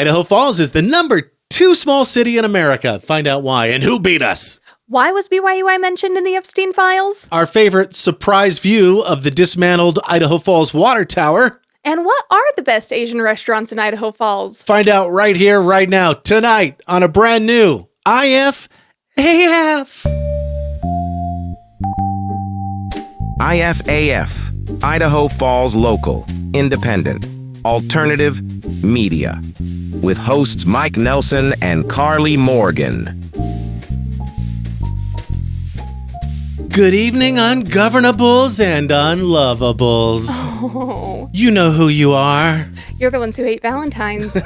Idaho Falls is the number 2 small city in America. Find out why and who beat us. Why was BYU-I mentioned in the Epstein files? Our favorite surprise view of the dismantled Idaho Falls water tower. And what are the best Asian restaurants in Idaho Falls? Find out right here, right now, tonight on a brand new IFAF. IFAF, Idaho Falls Local, Independent, Alternative Media, with hosts Mike Nelson and Karley Morgan. Good evening, ungovernables and unlovables. Oh. You know who you are. You're the ones who hate Valentine's.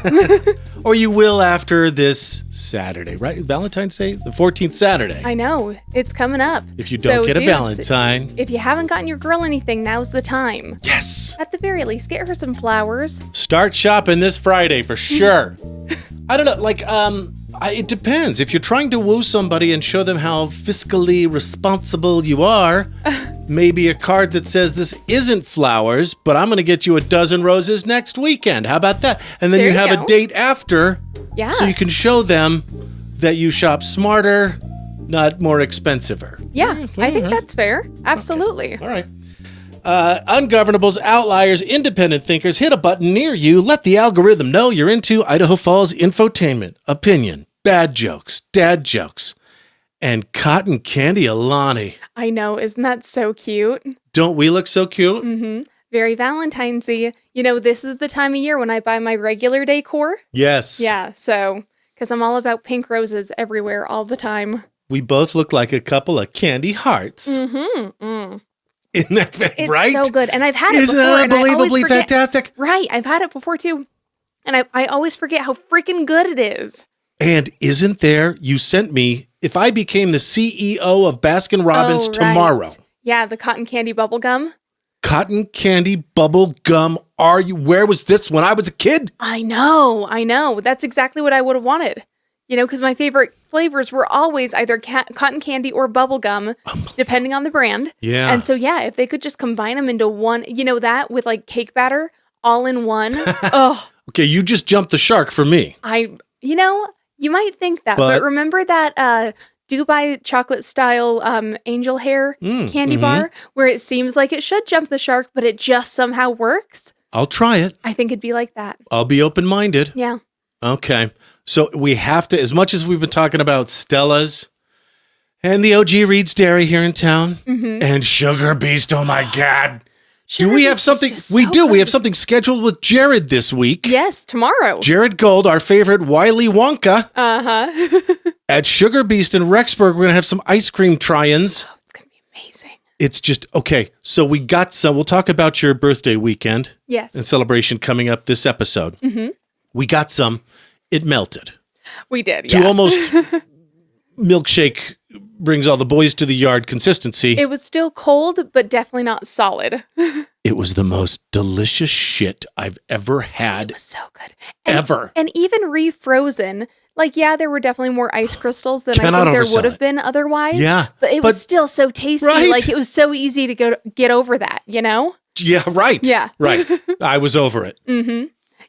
Or you will after this Saturday, right? Valentine's Day? The 14th Saturday. I know. It's coming up. If you don't get a Valentine. If you haven't gotten your girl anything, now's the time. Yes. At the very least, get her some flowers. Start shopping this Friday for sure. I don't know, it depends. If you're trying to woo somebody and show them how fiscally responsible you are, maybe a card that says this isn't flowers, but I'm going to get you a dozen roses next weekend. How about that? And then There you you have go. a date after, Yeah. so you can show them that you shop smarter, not more expensiver. Yeah, I think that's fair. Absolutely. All right. Ungovernables, outliers, independent thinkers, hit a button near you. Let the algorithm know you're into Idaho Falls infotainment, opinion, bad jokes, dad jokes, and cotton candy Alani. I know. Isn't that so cute? Don't we look so cute? Mm-hmm. Very Valentine's-y. You know, this is the time of year when I buy my regular decor. Yes. Yeah, so, because I'm all about pink roses everywhere all the time. We both look like a couple of candy hearts. Mm-hmm. Mm. Isn't that It's right? so good. And I've had it Isn't before. that and I always unbelievably forget- fantastic? Right. I've had it before, too. And I always forget how freaking good it is. And isn't there, you sent me, if I became the CEO of Baskin Robbins Oh, right. tomorrow. Yeah, the cotton candy bubble gum. Cotton candy bubble gum. Where was this when I was a kid? I know. That's exactly what I would have wanted. You know, because my favorite flavors were always either cotton candy or bubble gum, depending on the brand. Yeah. And so, yeah, if they could just combine them into one, you know, that with like cake batter all in one. Oh, Okay, you just jumped the shark for me. you know, you might think that, but remember that Dubai chocolate style angel hair candy bar where it seems like it should jump the shark, but it just somehow works? I'll try it. I think it'd be like that. I'll be open-minded. Yeah. Okay. So we have to, as much as we've been talking about Stella's and the OG Reed's Dairy here in town and Sugarbeast, oh my God. Do we have something? We do. We have something scheduled with Jared this week. Yes, tomorrow. Jared Gold, our favorite Wiley Wonka. At Sugarbeast in Rexburg, we're going to have some ice cream try-ins. Oh, it's going to be amazing. It's just, okay, so we got some. We'll talk about your birthday weekend. Yes. And celebration coming up this episode. We got some. It melted. We did, To yeah. almost milkshake brings all the boys to the yard consistency. It was still cold, but definitely not solid. It was the most delicious shit I've ever had. It was so good. Ever. And even refrozen, like, yeah, there were definitely more ice crystals than Cannot I think there oversell would have it. been otherwise. Yeah, But it was still so tasty. Right. Like, it was so easy to get over that, you know? Yeah, right. Yeah. Right. I was over it.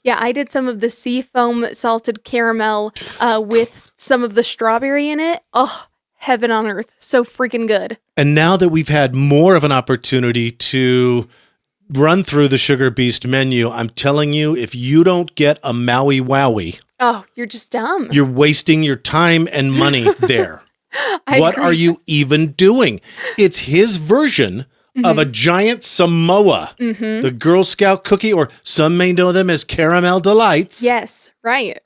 Yeah, I did some of the sea foam salted caramel with some of the strawberry in it. Oh, heaven on earth. So freaking good. And now that we've had more of an opportunity to run through the Sugarbeast menu, I'm telling you, if you don't get a Maui Wowie, Oh, you're just dumb. you're wasting your time and money there. What agree. are you even doing? It's his version of a giant Samoa, the Girl Scout cookie, or some may know them as Caramel Delights. Yes, right.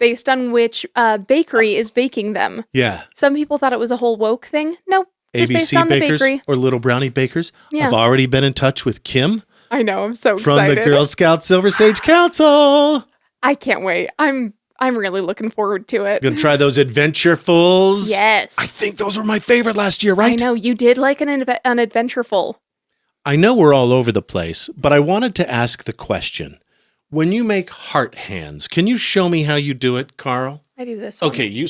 Based on which bakery is baking them. Yeah. Some people thought it was a whole woke thing. Nope. Just based on ABC the bakers bakery. or Little Brownie bakers. Yeah. I've already been in touch with Kim I know. I'm so from excited. the Girl Scout Silver Sage Council. I can't wait. I'm really looking forward to it. Gonna try those Adventurefuls. Yes. I think those were my favorite last year, right? I know. You did like an adventureful. I know we're all over the place, but I wanted to ask the question. When you make heart hands, can you show me how you do it, Carl? I do this one. Okay, you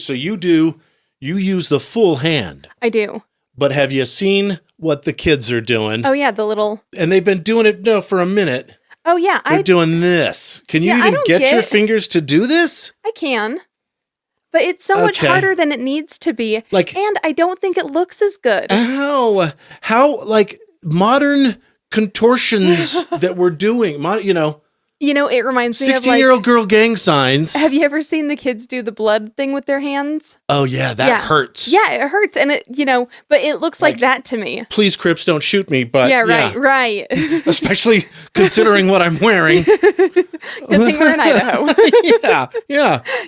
use the full hand. I do. But have you seen what the kids are doing? Oh, yeah. The little. And they've been doing it for a minute. Oh, yeah. They're doing this. Can you Yeah, I even don't get your get- fingers to do this? I can. But it's so much Okay. harder than it needs to be. Like- and I don't think it looks as good. How like modern contortions that we're doing, You know, it reminds me of 16-year-old girl gang signs. have you ever seen the kids do the blood thing with their hands? Oh yeah, that hurts. Yeah, it hurts. And but it looks like that to me. Please, Crips, don't shoot me, but right. especially considering what I'm wearing. Good thing we're in Idaho.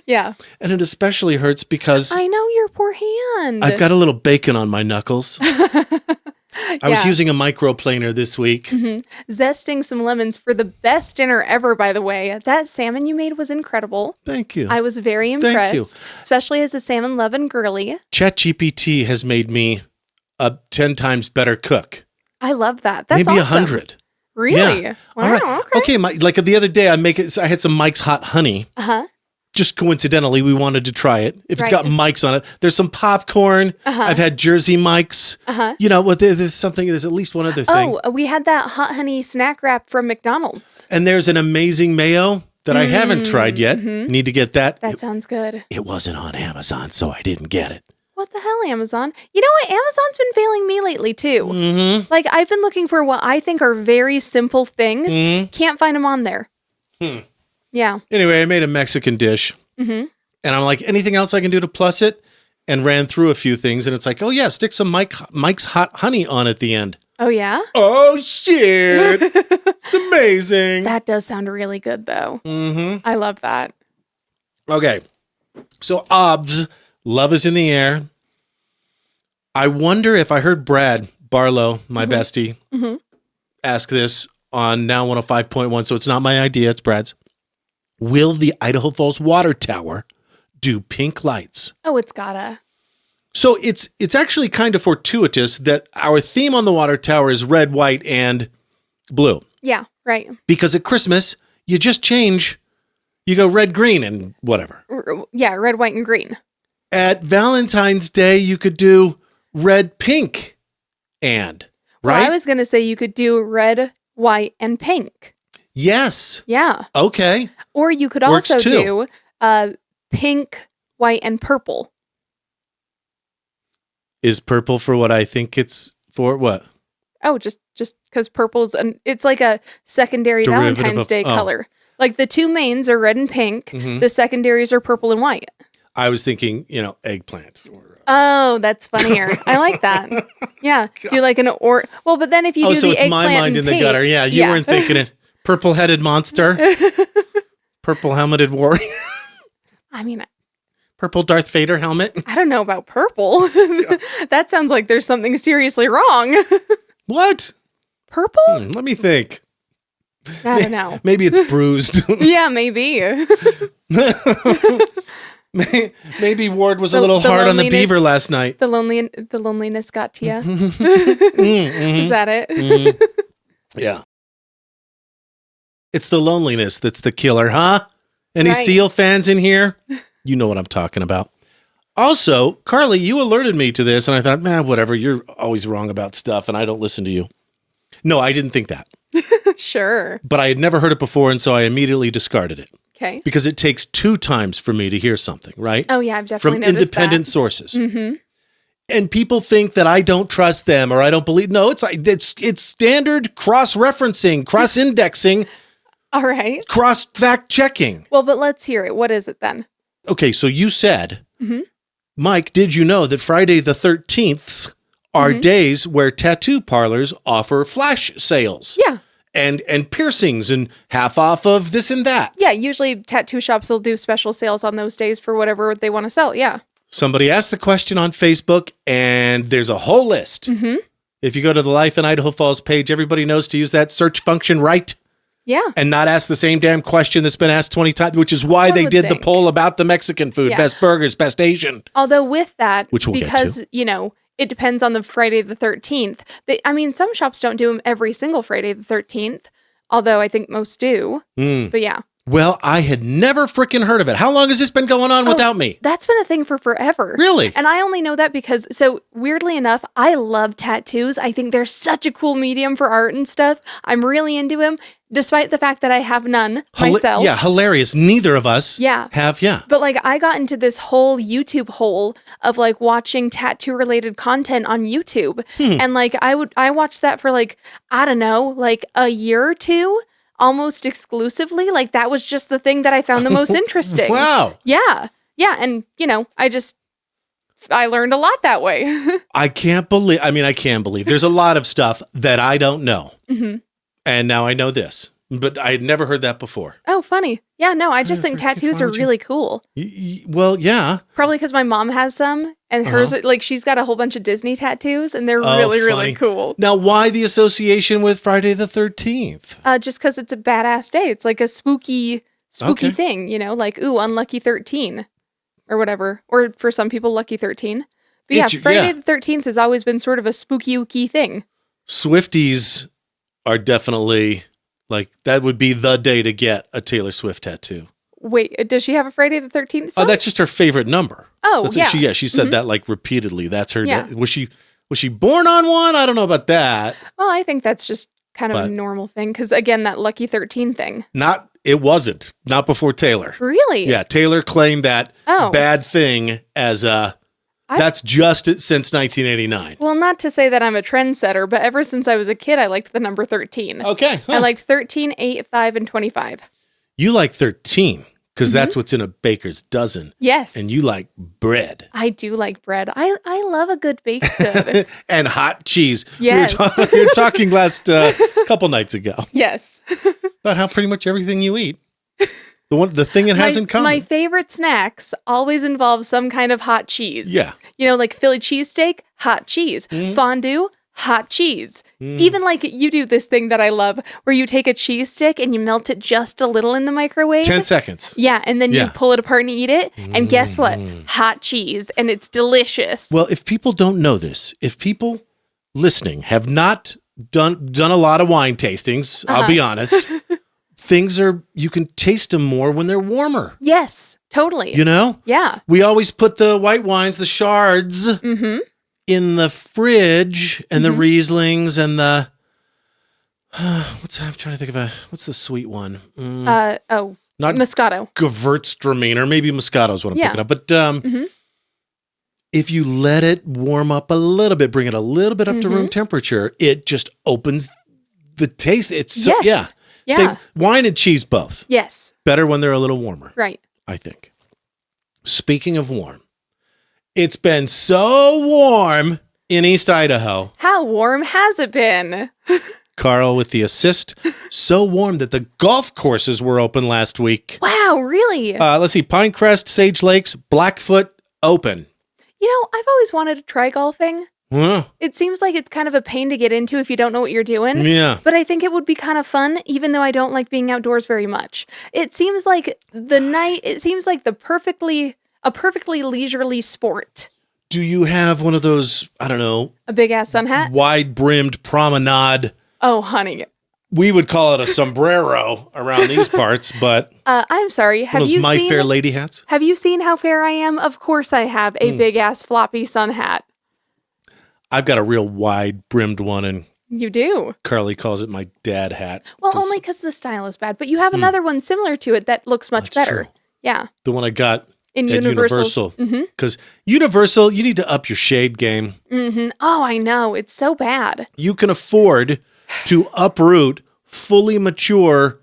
Yeah. And it especially hurts because I know your poor hand. I've got a little bacon on my knuckles. I was using a microplaner this week. Zesting some lemons for the best dinner ever, by the way. That salmon you made was incredible. Thank you. I was very impressed, especially as a salmon-loving girly. ChatGPT has made me a 10 times better cook. I love that. That's maybe awesome. 100. Really? Yeah. Wow, All right. Okay, like the other day, I had some Mike's Hot Honey. Just coincidentally, we wanted to try it. If it's got Mike's on it, there's some popcorn. I've had Jersey Mike's. There's at least one other thing. Oh, we had that hot honey snack wrap from McDonald's. And there's an amazing mayo that I haven't tried yet. Need to get that. That sounds good. It wasn't on Amazon, so I didn't get it. What the hell, Amazon? You know what? Amazon's been failing me lately, too. Like, I've been looking for what I think are very simple things. Can't find them on there. Yeah. Anyway, I made a Mexican dish. And I'm like, anything else I can do to plus it? And ran through a few things. And it's like, oh, yeah, stick some Mike's Hot Honey on at the end. Oh, yeah? Oh, shit. It's amazing. That does sound really good, though. I love that. Okay. So, OBS, love is in the air. I wonder if I heard Brad Barlow, my bestie, ask this on Now 105.1. So it's not my idea, it's Brad's. Will the Idaho Falls Water Tower do pink lights? Oh, it's gotta. So it's actually kind of fortuitous that our theme on the water tower is red, white, and blue. Yeah, right. Because at Christmas, you just change. You go red, green, and whatever. Yeah, red, white, and green. At Valentine's Day, you could do red, pink, and, right? Well, I was going to say you could do red, white, and pink. Yes. Yeah. Okay. Or you could Works also too. do pink, white, and purple. Is purple for what I think it's for? What? Oh, just because purple's it's like a secondary Derivative Valentine's of- Day color. Like the two mains are red and pink. The secondaries are purple and white. I was thinking, eggplant. Oh, that's funnier. I like that. Yeah. Do like well, but then if you do so the it's eggplant my mind in pink, the gutter. Yeah, you weren't thinking it. Purple-headed monster. Purple helmeted warrior. I mean, Purple Darth Vader helmet. I don't know about purple. That sounds like there's something seriously wrong. What? Purple? Let me think. I don't know. Maybe it's bruised. Yeah, maybe. Maybe Ward was a little hard on the beaver last night. The loneliness got to you. Is that it? Yeah. It's the loneliness that's the killer, huh? Any Right. SEAL fans in here? You know what I'm talking about. Also, Karley, you alerted me to this, and I thought, man, whatever. You're always wrong about stuff, and I don't listen to you. No, I didn't think that. Sure. But I had never heard it before, and so I immediately discarded it. Okay. Because it takes 2 times for me to hear something, right? Oh, yeah, I've definitely From noticed independent that. sources. And people think that I don't trust them or I don't believe. No, it's standard cross-referencing, cross-indexing, All right. cross-fact checking. Well, but let's hear it. What is it then? Okay, so you said, Mike, did you know that Friday the 13th are days where tattoo parlors offer flash sales? Yeah. And piercings and half off of this and that. Yeah, usually tattoo shops will do special sales on those days for whatever they want to sell. Yeah. Somebody asked the question on Facebook, and there's a whole list. If you go to the Life in Idaho Falls page, everybody knows to use that search function, right? Yeah. And not ask the same damn question that's been asked 20 times, which is why they would did the think. poll about the Mexican food, Yeah. best burgers, best Asian. Although with that, Which we'll get because, it depends on the Friday the 13th. Some shops don't do them every single Friday the 13th, although I think most do. But yeah. Well, I had never freaking heard of it. How long has this been going on without me? That's been a thing for forever. Really? And I only know that because, so weirdly enough, I love tattoos. I think they're such a cool medium for art and stuff. I'm really into them, despite the fact that I have none myself. Yeah, hilarious. Neither of us have, But like, I got into this whole YouTube hole of like watching tattoo related content on YouTube. And like, I watched that for like, I don't know, like a year or two. Almost exclusively. Like that was just the thing that I found the most interesting. Wow. Yeah. Yeah. And I learned a lot that way. I can believe there's a lot of stuff that I don't know. Mm-hmm. And now I know this, but I had never heard that before. Oh, funny. Yeah, no, I just think tattoos are really cool. Well, yeah. Probably because my mom has some and hers, like she's got a whole bunch of Disney tattoos and they're really cool. Now, why the association with Friday the 13th? Just because it's a badass day. It's like a spooky thing, like, ooh, unlucky 13 or whatever. Or for some people, lucky 13. But Friday the 13th has always been sort of a spooky thing. Swifties are definitely... like, that would be the day to get a Taylor Swift tattoo. Wait, does she have a Friday the 13th song? Oh, that's just her favorite number. Oh, yeah. She said that, like, repeatedly. That's her. Yeah. Was she born on one? I don't know about that. Well, I think that's just kind of a normal thing. Because, again, that lucky 13 thing. It wasn't. Not before Taylor. Really? Yeah, Taylor claimed that bad thing as that's just since 1989. Well, not to say that I'm a trendsetter, but ever since I was a kid, I liked the number 13. Okay. Huh. I liked 13, 8, 5, and 25. You like 13 because that's what's in a baker's dozen. Yes. And you like bread. I do like bread. I love a good baked good. And hot cheese. Yes. We were talking last couple nights ago. Yes. About how pretty much everything you eat. The thing it has in common. My favorite snacks always involve some kind of hot cheese. Yeah. Like Philly cheesesteak, hot cheese. Fondue, hot cheese. Even like you do this thing that I love where you take a cheese stick and you melt it just a little in the microwave. 10 seconds. Yeah. And then you pull it apart and eat it. And guess what? Hot cheese. And it's delicious. Well, if people don't know this, if people listening have not done a lot of wine tastings, I'll be honest. You can taste them more when they're warmer. Yes, totally. Yeah. We always put the white wines, the shards, in the fridge, and the Rieslings and the, I'm trying to think of what's the sweet one? Not Moscato. Gewürztraminer, maybe Moscato is what I'm picking up. But if you let it warm up a little bit, bring it a little bit up to room temperature, it just opens the taste. It's so, yeah. Say wine and cheese both. Yes. Better when they're a little warmer. Right. I think. Speaking of warm, it's been so warm in East Idaho. How warm has it been? Carl with the assist. So warm that the golf courses were open last week. Wow, really? Let's see. Pinecrest, Sage Lakes, Blackfoot, open. I've always wanted to try golfing. It seems like it's kind of a pain to get into if you don't know what you're doing. Yeah. But I think it would be kind of fun, even though I don't like being outdoors very much. It seems like a perfectly leisurely sport. Do you have one of those, I don't know, a big ass sun hat? Wide-brimmed promenade? Oh, honey. We would call it a sombrero around these parts, but I'm sorry. Have you My seen Fair Lady hats? Have you seen how fair I am? Of course I have a big ass floppy sun hat. I've got a real wide-brimmed one, and you do. Karley calls it my dad hat. Well, only because the style is bad, but you have another one similar to it that looks much better. True. Yeah. The one I got at Universal. Because Universal, you need to up your shade game. Oh, I know. It's so bad. You can afford to uproot fully mature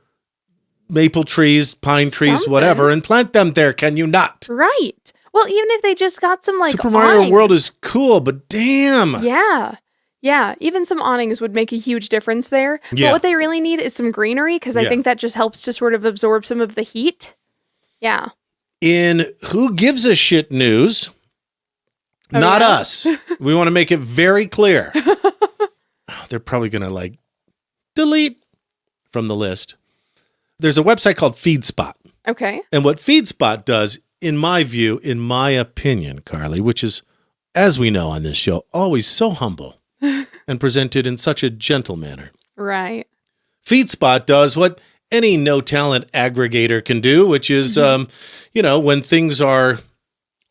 maple trees, pine trees, whatever, and plant them there, can you not? Right. Well, even if they just got some Super Mario World is cool, but damn. Yeah. Yeah. Even some awnings would make a huge difference there. Yeah. But what they really need is some greenery because I think that just helps to sort of absorb some of the heat. Yeah. In Who Gives a Shit news, not us. We want to make it very clear. They're probably going to delete from the list. There's a website called FeedSpot. Okay. And what FeedSpot does, in my view, in my opinion, Karley, which is, as we know on this show, always so humble and presented in such a gentle manner. Right. FeedSpot does what any no talent aggregator can do, which is, when things are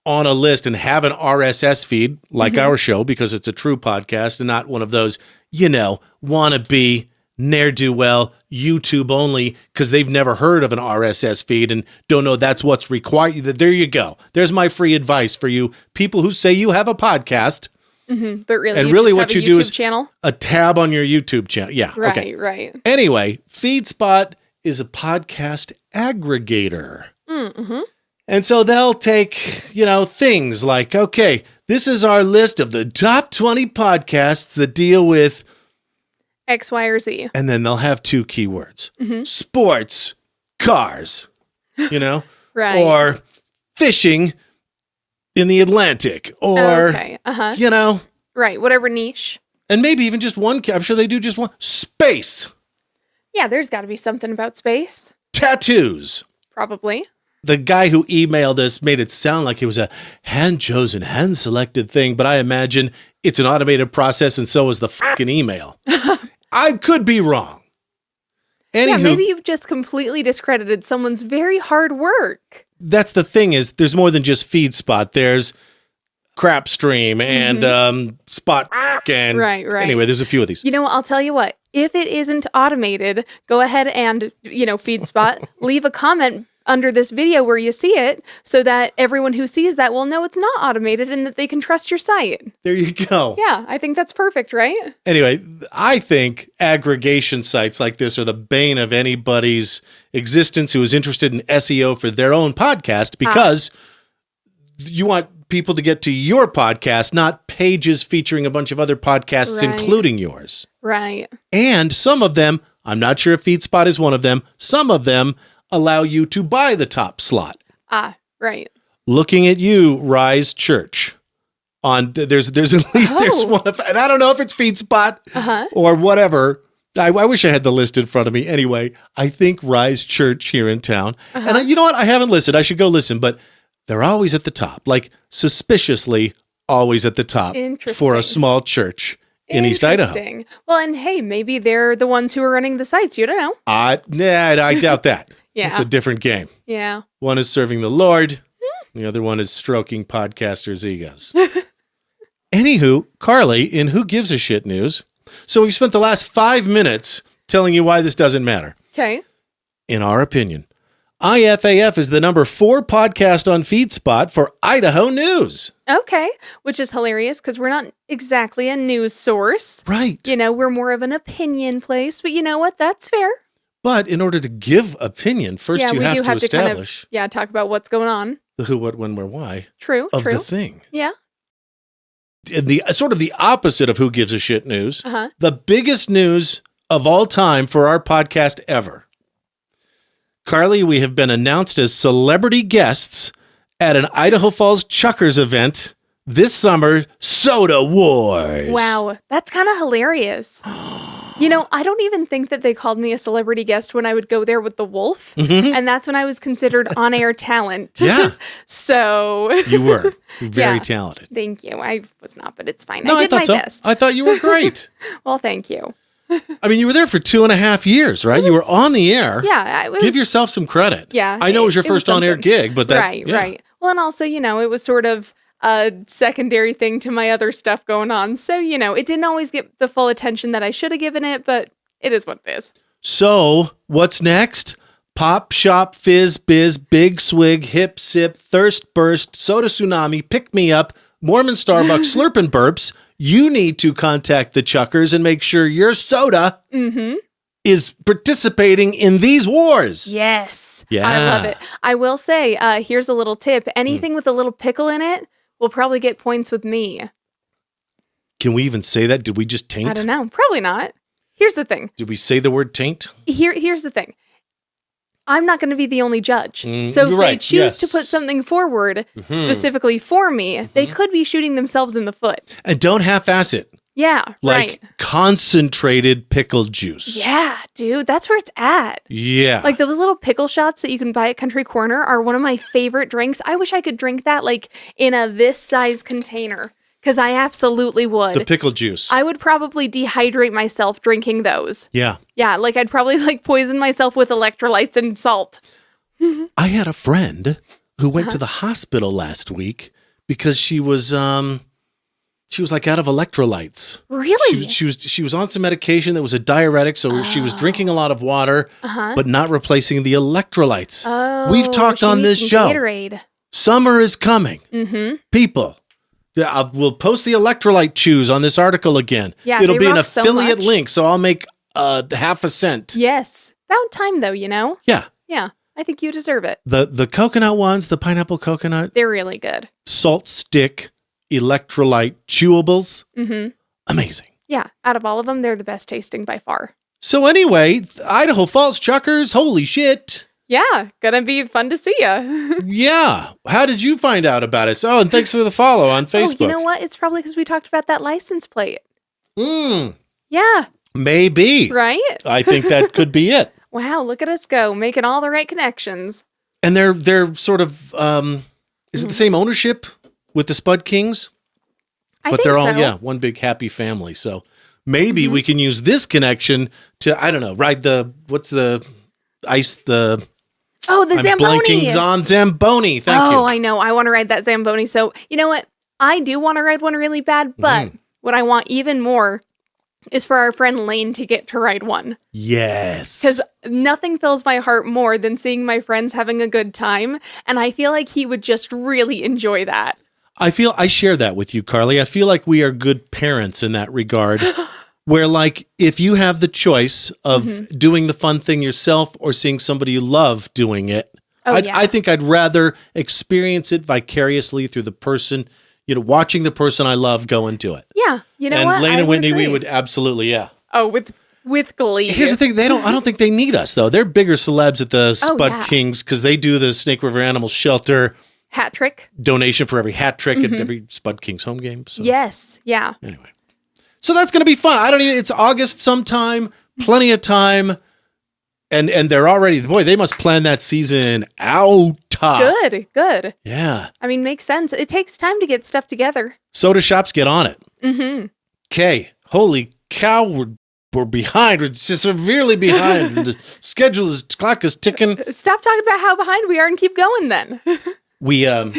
on a list and have an RSS feed like our show, because it's a true podcast and not one of those, wannabe, ne'er-do-well, YouTube only, because they've never heard of an RSS feed and don't know that's what's required. There you go. There's my free advice for you people who say you have a podcast. But really, and you really just what have you a do YouTube is channel? a tab on your YouTube channel. Yeah. Right, okay. right. Anyway, FeedSpot is a podcast aggregator. And so they'll take, things like, okay, this is our list of the top 20 podcasts that deal with X, Y, or Z. And then they'll have 2 keywords. Sports, cars, Right. or fishing in the Atlantic, or, Right, whatever niche. And maybe even just one, I'm sure they do just one, space. Yeah, there's got to be something about space. Tattoos. Probably. The guy who emailed us made it sound like it was a hand-chosen, hand-selected thing, but I imagine it's an automated process and so is the fucking email. I could be wrong. Anywho, Yeah, maybe you've just completely discredited someone's very hard work. That's the thing is there's more than just FeedSpot. There's Crapstream and Spot and Right. Anyway, there's a few of these. You know what? I'll tell you what. If it isn't automated, go ahead and, FeedSpot, leave a comment under this video where you see it so that everyone who sees that will know it's not automated and that they can trust your site. There you go. Yeah, I think that's perfect, right? Anyway, I think aggregation sites like this are the bane of anybody's existence who is interested in SEO for their own podcast because you want people to get to your podcast, not pages featuring a bunch of other podcasts, including yours. Right. And some of them, I'm not sure if FeedSpot is one of them, some of them allow you to buy the top slot. Right. Looking at you, Rise Church. There's one of, and I don't know if it's FeedSpot or whatever. I wish I had the list in front of me. Anyway, I think Rise Church here in town. And you know what? I haven't listened. I should go listen, but they're always at the top, like suspiciously always at the top for a small church in East Idaho. Well, and hey, maybe they're the ones who are running the sites. You don't know. I doubt that. Yeah. It's a different game. Yeah. One is serving the Lord. The other one is stroking podcasters' egos. Anywho, Karley, in Who Gives a Shit news. So we've spent the last 5 minutes telling you why this doesn't matter. Okay. In our opinion, IFAF is the number 4 podcast on FeedSpot for Idaho news. Okay. Which is hilarious because we're not exactly a news source. Right. We're more of an opinion place, but you know what? That's fair. But in order to give opinion, first you have to establish talk about what's going on. The who, what, when, where, why. True. Of the thing. Yeah. The sort of the opposite of Who Gives a Shit news. The biggest news of all time for our podcast ever. Karley, we have been announced as celebrity guests at an Idaho Falls Chukars event this summer, Soda Wars. Wow, that's kind of hilarious. I don't even think that they called me a celebrity guest when I would go there with the wolf. And that's when I was considered on-air talent. Yeah. So. You were. Very talented. Thank you. I was not, but it's fine. No, I did my best. I thought you were great. Well, thank you. I mean, you were there for 2.5 years, right? You were on the air. Yeah. Give yourself some credit. Yeah. I know it was your first on-air gig, but that. Right. Well, and also, it was sort of a secondary thing to my other stuff going on. So, it didn't always get the full attention that I should have given it, but it is what it is. So, what's next? Pop, Shop, Fizz, Biz, Big Swig, Hip, Sip, Thirst Burst, Soda Tsunami, Pick Me Up, Mormon Starbucks, Slurpin' Burps. You need to contact the Chukars and make sure your soda is participating in these wars. Yes. Yeah. I love it. I will say, here's a little tip. Anything with a little pickle in it will probably get points with me. Can we even say that? Did we just taint? I don't know. Probably not. Here's the thing. Did we say the word taint? Here's the thing. I'm not going to be the only judge. So if they choose to put something forward specifically for me, they could be shooting themselves in the foot. And don't half-ass it. Yeah, like concentrated pickle juice. Yeah, dude, that's where it's at. Yeah. Like those little pickle shots that you can buy at Country Corner are one of my favorite drinks. I wish I could drink that like in a this size container. Because I absolutely would. The pickle juice. I would probably dehydrate myself drinking those. Yeah. Yeah, like I'd probably like poison myself with electrolytes and salt. I had a friend who went to the hospital last week because she was like out of electrolytes. Really? She was on some medication that was a diuretic, so she was drinking a lot of water, but not replacing the electrolytes. Oh, We've talked on this show. Gatorade. Summer is coming. People, we'll post the electrolyte chews on this article again. Yeah, it'll they be an rock so affiliate much. link, so I'll make half a cent. Yes. About time though, you know? Yeah. Yeah. I think you deserve it. The coconut ones, the pineapple coconut, They're really good. salt stick, electrolyte chewables. Amazing. Yeah. Out of all of them, they're the best tasting by far. So anyway, Idaho Falls Chukars, holy shit. Yeah. Gonna be fun to see ya. Yeah. How did you find out about it? Oh, and thanks for the follow on Facebook. Oh, you know what? It's probably because we talked about that license plate. Yeah. Maybe. Maybe. Right? I think that could be it. Wow. Look at us go. Making all the right connections. And they're sort of, is it the same ownership with the Spud Kings? I But think they're all, so. yeah, one big happy family. So maybe we can use this connection to, I don't know, ride what's the ice, Oh, the I'm Zamboni. blanking on Zamboni. Thank you. Oh, I know. I want to ride that Zamboni. So, you know what? I do want to ride one really bad, but what I want even more is for our friend Lane to get to ride one. Yes. Because nothing fills my heart more than seeing my friends having a good time. And I feel like he would just really enjoy that. I share that with you, Karley. I feel like we are good parents in that regard. Where, like, if you have the choice of doing the fun thing yourself or seeing somebody you love doing it, I think I'd rather experience it vicariously through the person, watching the person I love go and do it. Yeah. You know and what? And Lane I and Whitney, agree. we would absolutely, yeah. Oh, with glee. Here's the thing. I don't think they need us, though. They're bigger celebs at the Spud yeah. Kings because they do the Snake River Animal Shelter Hat trick. donation for every hat trick at every Spud Kings home game. So. Yes. Yeah. Anyway. So that's going to be fun. It's August sometime, plenty of time. And they're already, boy, they must plan that season out. Good. Yeah. I mean, makes sense. It takes time to get stuff together. Soda shops, get on it. Okay. Holy cow, we're behind. We're just severely behind. The clock is ticking. Stop talking about how behind we are and keep going then. We have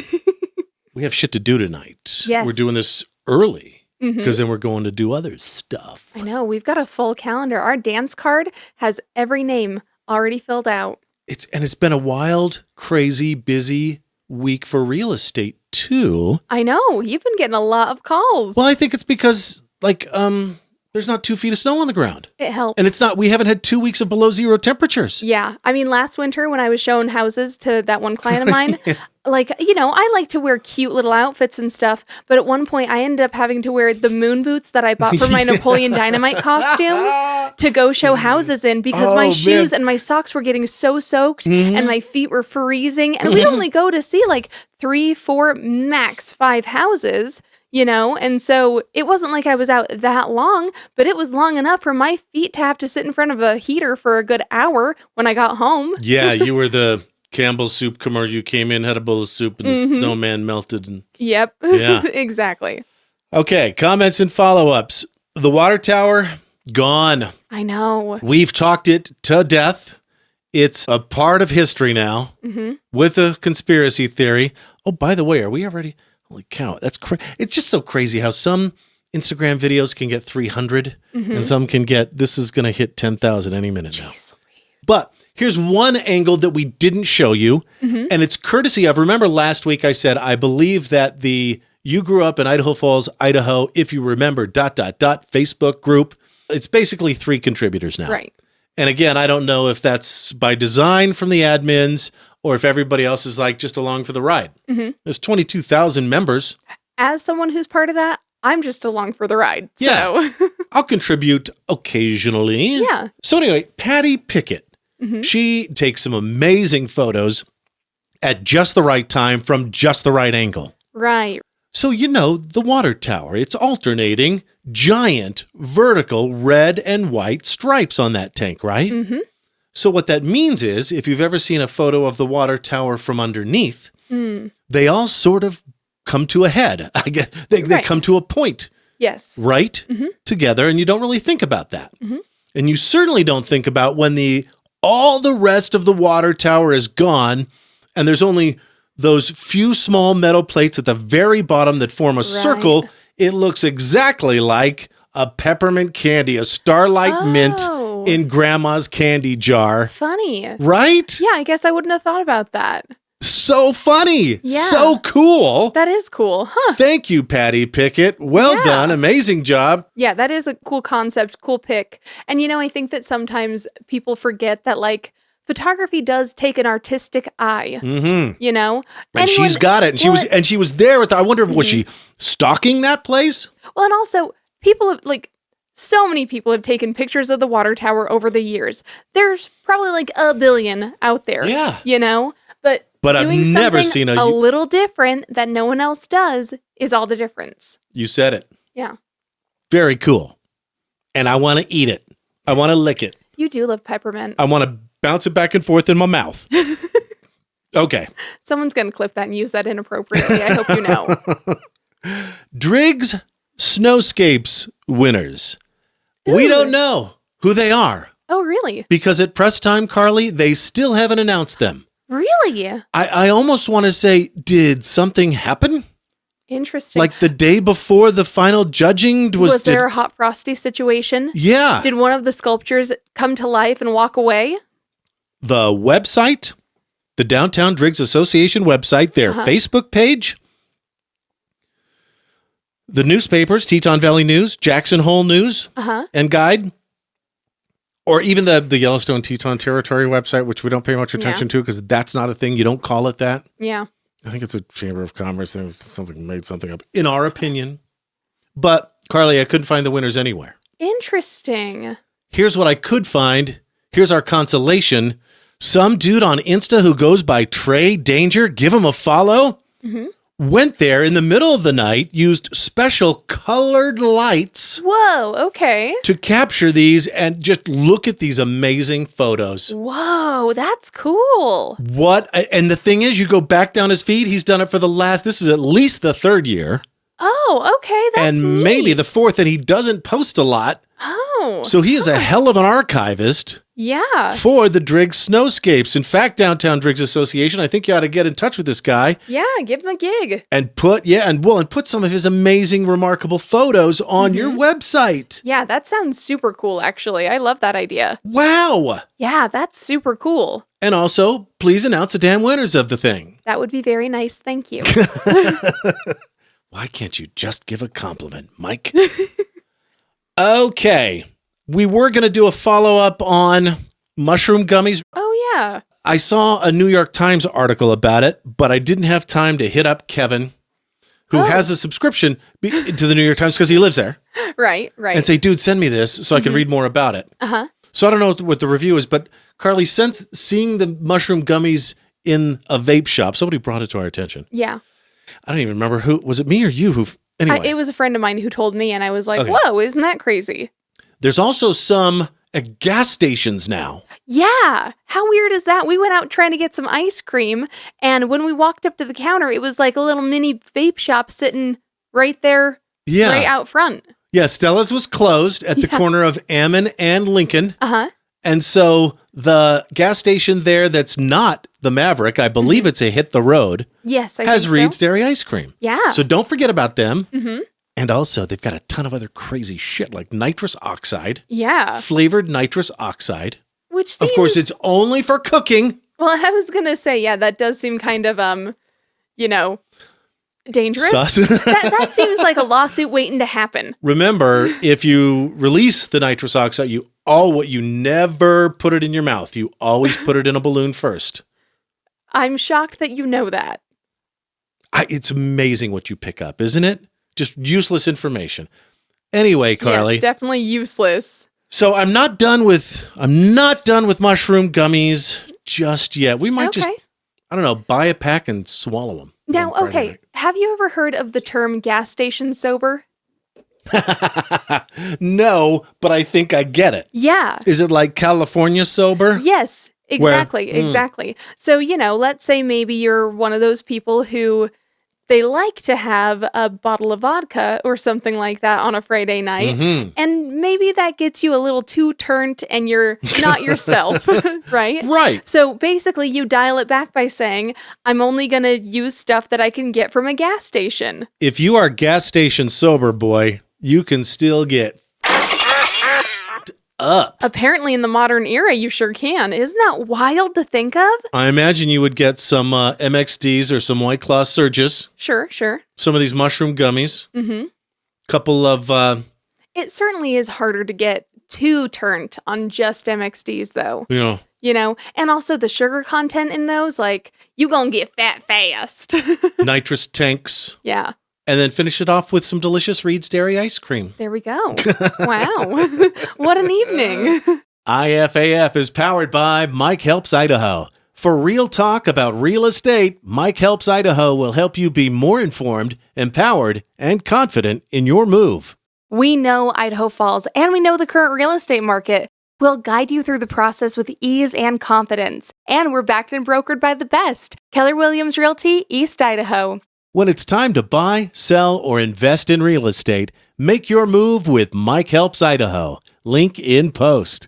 shit to do tonight. Yes. We're doing this early. Because then we're going to do other stuff. I know. We've got a full calendar. Our dance card has every name already filled out. It's been a wild, crazy, busy week for real estate too. I know. You've been getting a lot of calls. Well, I think it's because there's not 2 feet of snow on the ground. It helps. And we haven't had 2 weeks of below zero temperatures. Yeah. I mean, last winter when I was showing houses to that one client of mine, I like to wear cute little outfits and stuff. But at one point I ended up having to wear the moon boots that I bought for my Napoleon Dynamite costume to go show houses in because my shoes and my socks were getting so soaked and my feet were freezing. And we'd only go to see like 3, 4, max 5 houses. And so it wasn't like I was out that long, but it was long enough for my feet to have to sit in front of a heater for a good hour when I got home. Yeah, you were the Campbell's soup commercial. You came in, had a bowl of soup, and the snowman melted. And Yep. Yeah. Exactly. Okay, comments and follow-ups. The water tower, gone. I know. We've talked it to death. It's a part of history now with a conspiracy theory. Oh, by the way, are we already... Holy cow, that's crazy. It's just so crazy how some Instagram videos can get 300 and some can get, this is going to hit 10,000 any minute now. But here's one angle that we didn't show you, and it's courtesy of, remember last week I said, I believe that you grew up in Idaho Falls, Idaho, if you remember, ... Facebook group. It's basically 3 contributors now. Right. And again, I don't know if that's by design from the admins or if everybody else is like just along for the ride. There's 22,000 members. As someone who's part of that, I'm just along for the ride. Yeah. So. I'll contribute occasionally. Yeah. So anyway, Patty Pickett, she takes some amazing photos at just the right time from just the right angle. Right. So, the water tower, it's alternating giant vertical red and white stripes on that tank, right? So what that means is, if you've ever seen a photo of the water tower from underneath, they all sort of come to a head. I guess they come to a point. Yes. Right? Together, and you don't really think about that. And you certainly don't think about when all the rest of the water tower is gone, and there's only those few small metal plates at the very bottom that form a circle. It looks exactly like a peppermint candy, a Starlight Mint in Grandma's candy jar. Funny. Right? Yeah, I guess I wouldn't have thought about that. So funny. Yeah. So cool. That is cool. Huh. Thank you, Patty Pickett. Well done. Amazing job. Yeah, that is a cool concept, cool pick. And, I think that sometimes people forget that, like, photography does take an artistic eye, And she's got it. And she was there with, I wonder, was she stalking that place? Well, and also, people have, so many people have taken pictures of the water tower over the years. There's probably, like, a billion out there. Yeah. But I've never seen a little different that no one else does is all the difference. You said it. Yeah. Very cool. And I want to eat it. I want to lick it. You do love peppermint. I want to bounce it back and forth in my mouth. Okay. Someone's going to clip that and use that inappropriately. I hope you know. Driggs Snowscapes winners. Ooh. We don't know who they are. Oh, really? Because at press time, Karley, they still haven't announced them. Really? I almost want to say, did something happen? Interesting. Like the day before the final judging? Was there a hot frosty situation? Yeah. Did one of the sculptures come to life and walk away? The website, the Downtown Driggs Association website, their Facebook page, the newspapers, Teton Valley News, Jackson Hole News and Guide, or even the Yellowstone Teton Territory website, which we don't pay much attention to because that's not a thing. You don't call it that. Yeah. I think it's a Chamber of Commerce thing. Made something up, in our opinion. But, Karley, I couldn't find the winners anywhere. Interesting. Here's what I could find. Here's our consolation. Some dude on Insta who goes by Trey Danger, give him a follow, went there in the middle of the night, used special colored lights. Whoa, okay. To capture these and just look at these amazing photos. Whoa, that's cool. What? And the thing is, you go back down his feed, he's done it for this is at least the third year. Oh, okay, that's and neat. Maybe the fourth, and he doesn't post a lot. Oh. So he is a hell of an archivist. Yeah. For the Driggs Snowscapes. In fact, Downtown Driggs Association, I think you ought to get in touch with this guy. Yeah, give him a gig. And put some of his amazing, remarkable photos on your website. Yeah, that sounds super cool, actually. I love that idea. Wow. Yeah, that's super cool. And also, please announce the damn winners of the thing. That would be very nice. Thank you. Why can't you just give a compliment, Mike? Okay. We were going to do a follow-up on mushroom gummies. Oh, yeah. I saw a New York Times article about it, but I didn't have time to hit up Kevin, who has a subscription to the New York Times because he lives there. Right. And say, dude, send me this so I can read more about it. So I don't know what the review is, but Karley, since seeing the mushroom gummies in a vape shop, somebody brought it to our attention. Yeah. I don't even remember who. Was it me or you who? Anyway. It was a friend of mine who told me, and I was like, whoa, isn't that crazy? There's also some at gas stations now. Yeah. How weird is that? We went out trying to get some ice cream, and when we walked up to the counter, it was like a little mini vape shop sitting right there, right out front. Yeah, Stella's was closed at the corner of Ammon and Lincoln. And so the gas station there that's not the Maverick, I believe it's a Hit the Road. Yes, I has think Reed's so. Dairy Ice Cream. Yeah. So don't forget about them. And also, they've got a ton of other crazy shit like nitrous oxide. Yeah. Flavored nitrous oxide. Which seems... Of course, it's only for cooking. Well, I was going to say, that does seem kind of, dangerous. Sus. that seems like a lawsuit waiting to happen. Remember, if you release the nitrous oxide, you never put it in your mouth. You always put it in a balloon first. I'm shocked that you know that. It's amazing what you pick up, isn't it? Just useless information. Anyway, Karley. Yes, definitely useless. So I'm not done with mushroom gummies just yet. We might just, I don't know, buy a pack and swallow them. Now, have you ever heard of the term gas station sober? No, but I think I get it. Yeah. Is it like California sober? Yes, exactly. So, let's say maybe you're one of those people who they like to have a bottle of vodka or something like that on a Friday night. Mm-hmm. And maybe that gets you a little too turned and you're not yourself, right? Right. So basically you dial it back by saying, I'm only going to use stuff that I can get from a gas station. If you are gas station sober, boy, you can still get up. Apparently in the modern era, you sure can. Isn't that wild to think of? I imagine you would get some MXDs or some White Claw Surges. Sure. Some of these mushroom gummies. Mm-hmm. Couple of... It certainly is harder to get too turned on just MXDs, though. Yeah. You know, and also the sugar content in those, like, you gonna get fat fast. Nitrous tanks. Yeah. And then finish it off with some delicious Reed's Dairy ice cream. There we go. Wow. What an evening. IFAF is powered by Mike Helps Idaho. For real talk about real estate, Mike Helps Idaho will help you be more informed, empowered, and confident in your move. We know Idaho Falls, and we know the current real estate market. We'll guide you through the process with ease and confidence. And we're backed and brokered by the best. Keller Williams Realty, East Idaho. When it's time to buy, sell, or invest in real estate, make your move with Mike Helps Idaho. Link in post.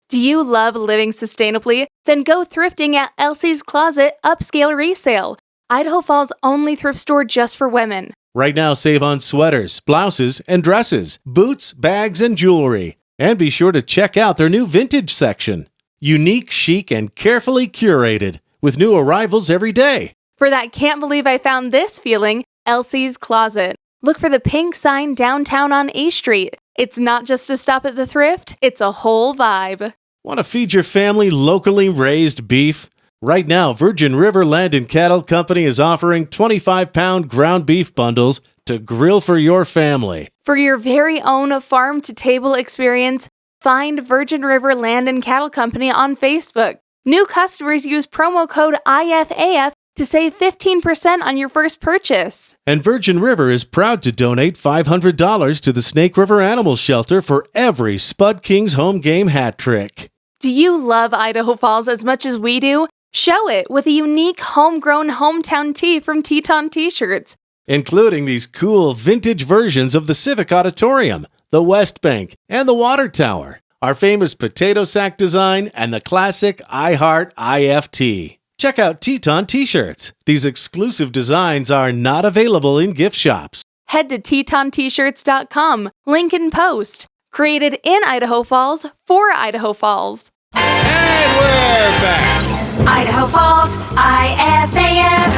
Do you love living sustainably? Then go thrifting at Elsie's Closet Upscale Resale, Idaho Falls' only thrift store just for women. Right now, save on sweaters, blouses, and dresses, boots, bags, and jewelry. And be sure to check out their new vintage section. Unique, chic, and carefully curated, with new arrivals every day. For that can't believe I found this feeling, Elsie's Closet. Look for the pink sign downtown on A Street. It's not just a stop at the thrift, it's a whole vibe. Want to feed your family locally raised beef? Right now, Virgin River Land and Cattle Company is offering 25-pound ground beef bundles to grill for your family. For your very own farm-to-table experience, find Virgin River Land and Cattle Company on Facebook. New customers use promo code IFAF to save 15% on your first purchase. And Virgin River is proud to donate $500 to the Snake River Animal Shelter for every Spud Kings home game hat trick. Do you love Idaho Falls as much as we do? Show it with a unique homegrown hometown tee from Teton T-shirts. Including these cool vintage versions of the Civic Auditorium, the West Bank, and the Water Tower, our famous potato sack design, and the classic I Heart IFT. Check out Teton T-shirts. These exclusive designs are not available in gift shops. Head to TetonT-shirts.com. Link in post. Created in Idaho Falls for Idaho Falls. And we're back. Idaho Falls, IFAF.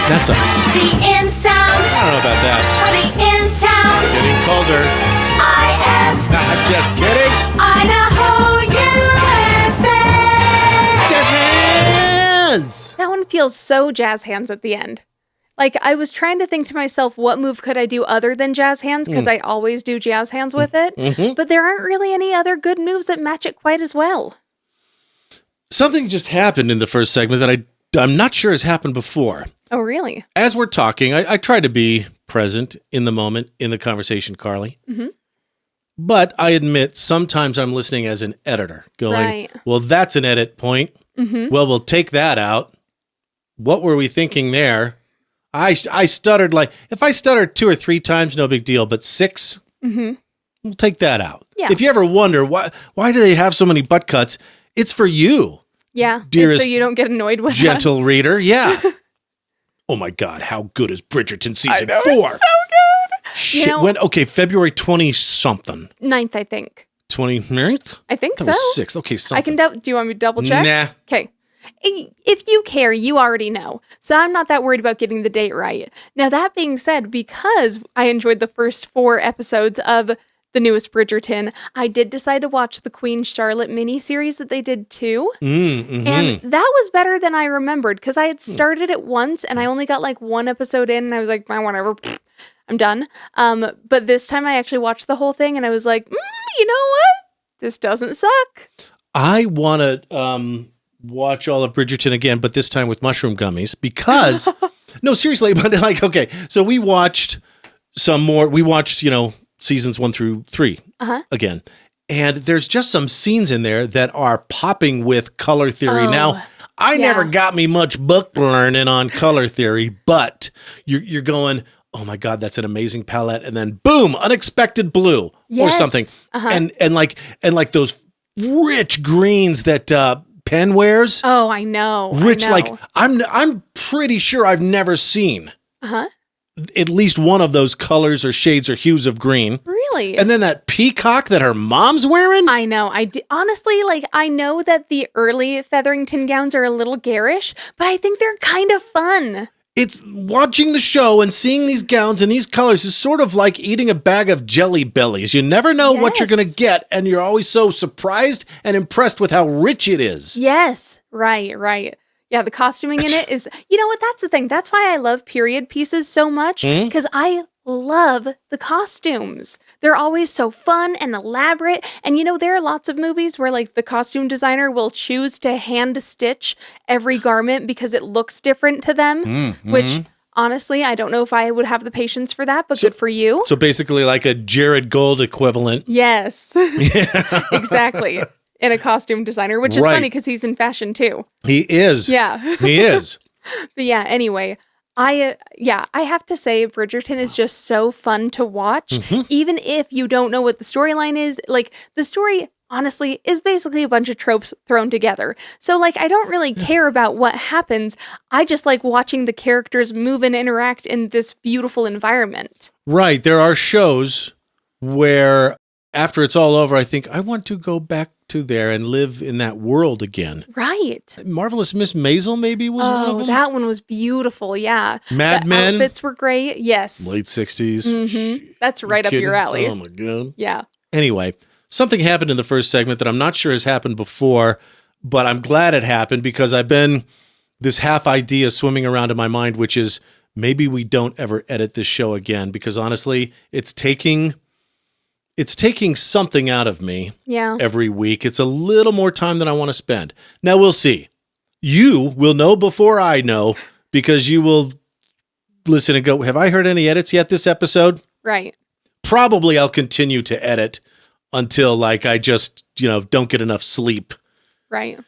That's us. The in sound. I don't know about that. For the in town. Getting colder. IF. Just kidding. Idaho, USA. Just hands. That one feels so jazz hands at the end. Like, I was trying to think to myself, what move could I do other than jazz hands? Because I always do jazz hands with it. Mm-hmm. But there aren't really any other good moves that match it quite as well. Something just happened in the first segment that I'm not sure has happened before. Oh, really? As we're talking, I try to be present in the moment, in the conversation, Karley. Mm-hmm. But I admit, sometimes I'm listening as an editor, going, right. Well, that's an edit point. Mm-hmm. Well, we'll take that out. What were we thinking there? I stuttered if I stuttered 2 or 3 times, no big deal, but 6, we'll take that out. Yeah. If you ever wonder, why do they have so many butt cuts? It's for you. Yeah, dearest, so you don't get annoyed with gentle us. Reader. Yeah. Oh my God, how good is Bridgerton season 4? It's so good. Shit, February 20-something. 9th, I think. 29th? I think so. 6th. Okay, something. Do you want me to double check? Nah. Okay. If you care, you already know. So I'm not that worried about getting the date right. Now, that being said, because I enjoyed the first 4 episodes of the newest Bridgerton, I did decide to watch the Queen Charlotte miniseries that they did too. And that was better than I remembered because I had started it once and I only got 1 episode in and I was like, whatever, I'm done. But this time I actually watched the whole thing and I was like, you know what? This doesn't suck. I want to watch all of Bridgerton again, but this time with mushroom gummies because, no, seriously, but so we watched some more. We watched, seasons 1 through 3 again. And there's just some scenes in there that are popping with color theory. Oh. Now, I never got me much book learning on color theory, but you're going, oh my God, that's an amazing palette. And then boom, unexpected blue or something. And like those rich greens that Penn wears. Oh, I know. Rich, like I'm pretty sure I've never seen at least one of those colors or shades or hues of green. Really? And then that peacock that her mom's wearing. I know. Honestly, like, I know that the early Featherington gowns are a little garish, but I think they're kind of fun. It's watching the show and seeing these gowns and these colors is sort of like eating a bag of Jelly Bellies. You never know what you're going to get, and you're always so surprised and impressed with how rich it is. Yes. Right. Yeah, the costuming in it is, you know what, that's the thing. That's why I love period pieces so much, because I love the costumes. They're always so fun and elaborate. And you know, there are lots of movies where like the costume designer will choose to hand stitch every garment because it looks different to them, which honestly, I don't know if I would have the patience for that, but good for you. So basically like a Jared Gold equivalent. Yes, exactly. In a costume designer, which is funny because he's in fashion too. He is. Yeah. He is. But yeah, anyway, I have to say Bridgerton is just so fun to watch, even if you don't know what the storyline is. Like, the story, honestly, is basically a bunch of tropes thrown together. So, like, I don't really care about what happens. I just like watching the characters move and interact in this beautiful environment. Right. There are shows where after it's all over, I think, I want to go back to there and live in that world again. Right. Marvelous Miss Maisel maybe was one of them. That one was beautiful, yeah. Mad Men. The outfits were great, yes. Late 60s. That's right up your alley. Oh my God. Yeah. Anyway, something happened in the first segment that I'm not sure has happened before, but I'm glad it happened because I've been this half idea swimming around in my mind, which is maybe we don't ever edit this show again because honestly, it's taking something out of me every week. It's a little more time than I want to spend. Now, we'll see. You will know before I know because you will listen and go, have I heard any edits yet this episode? Right. Probably I'll continue to edit until like I just, don't get enough sleep. Right.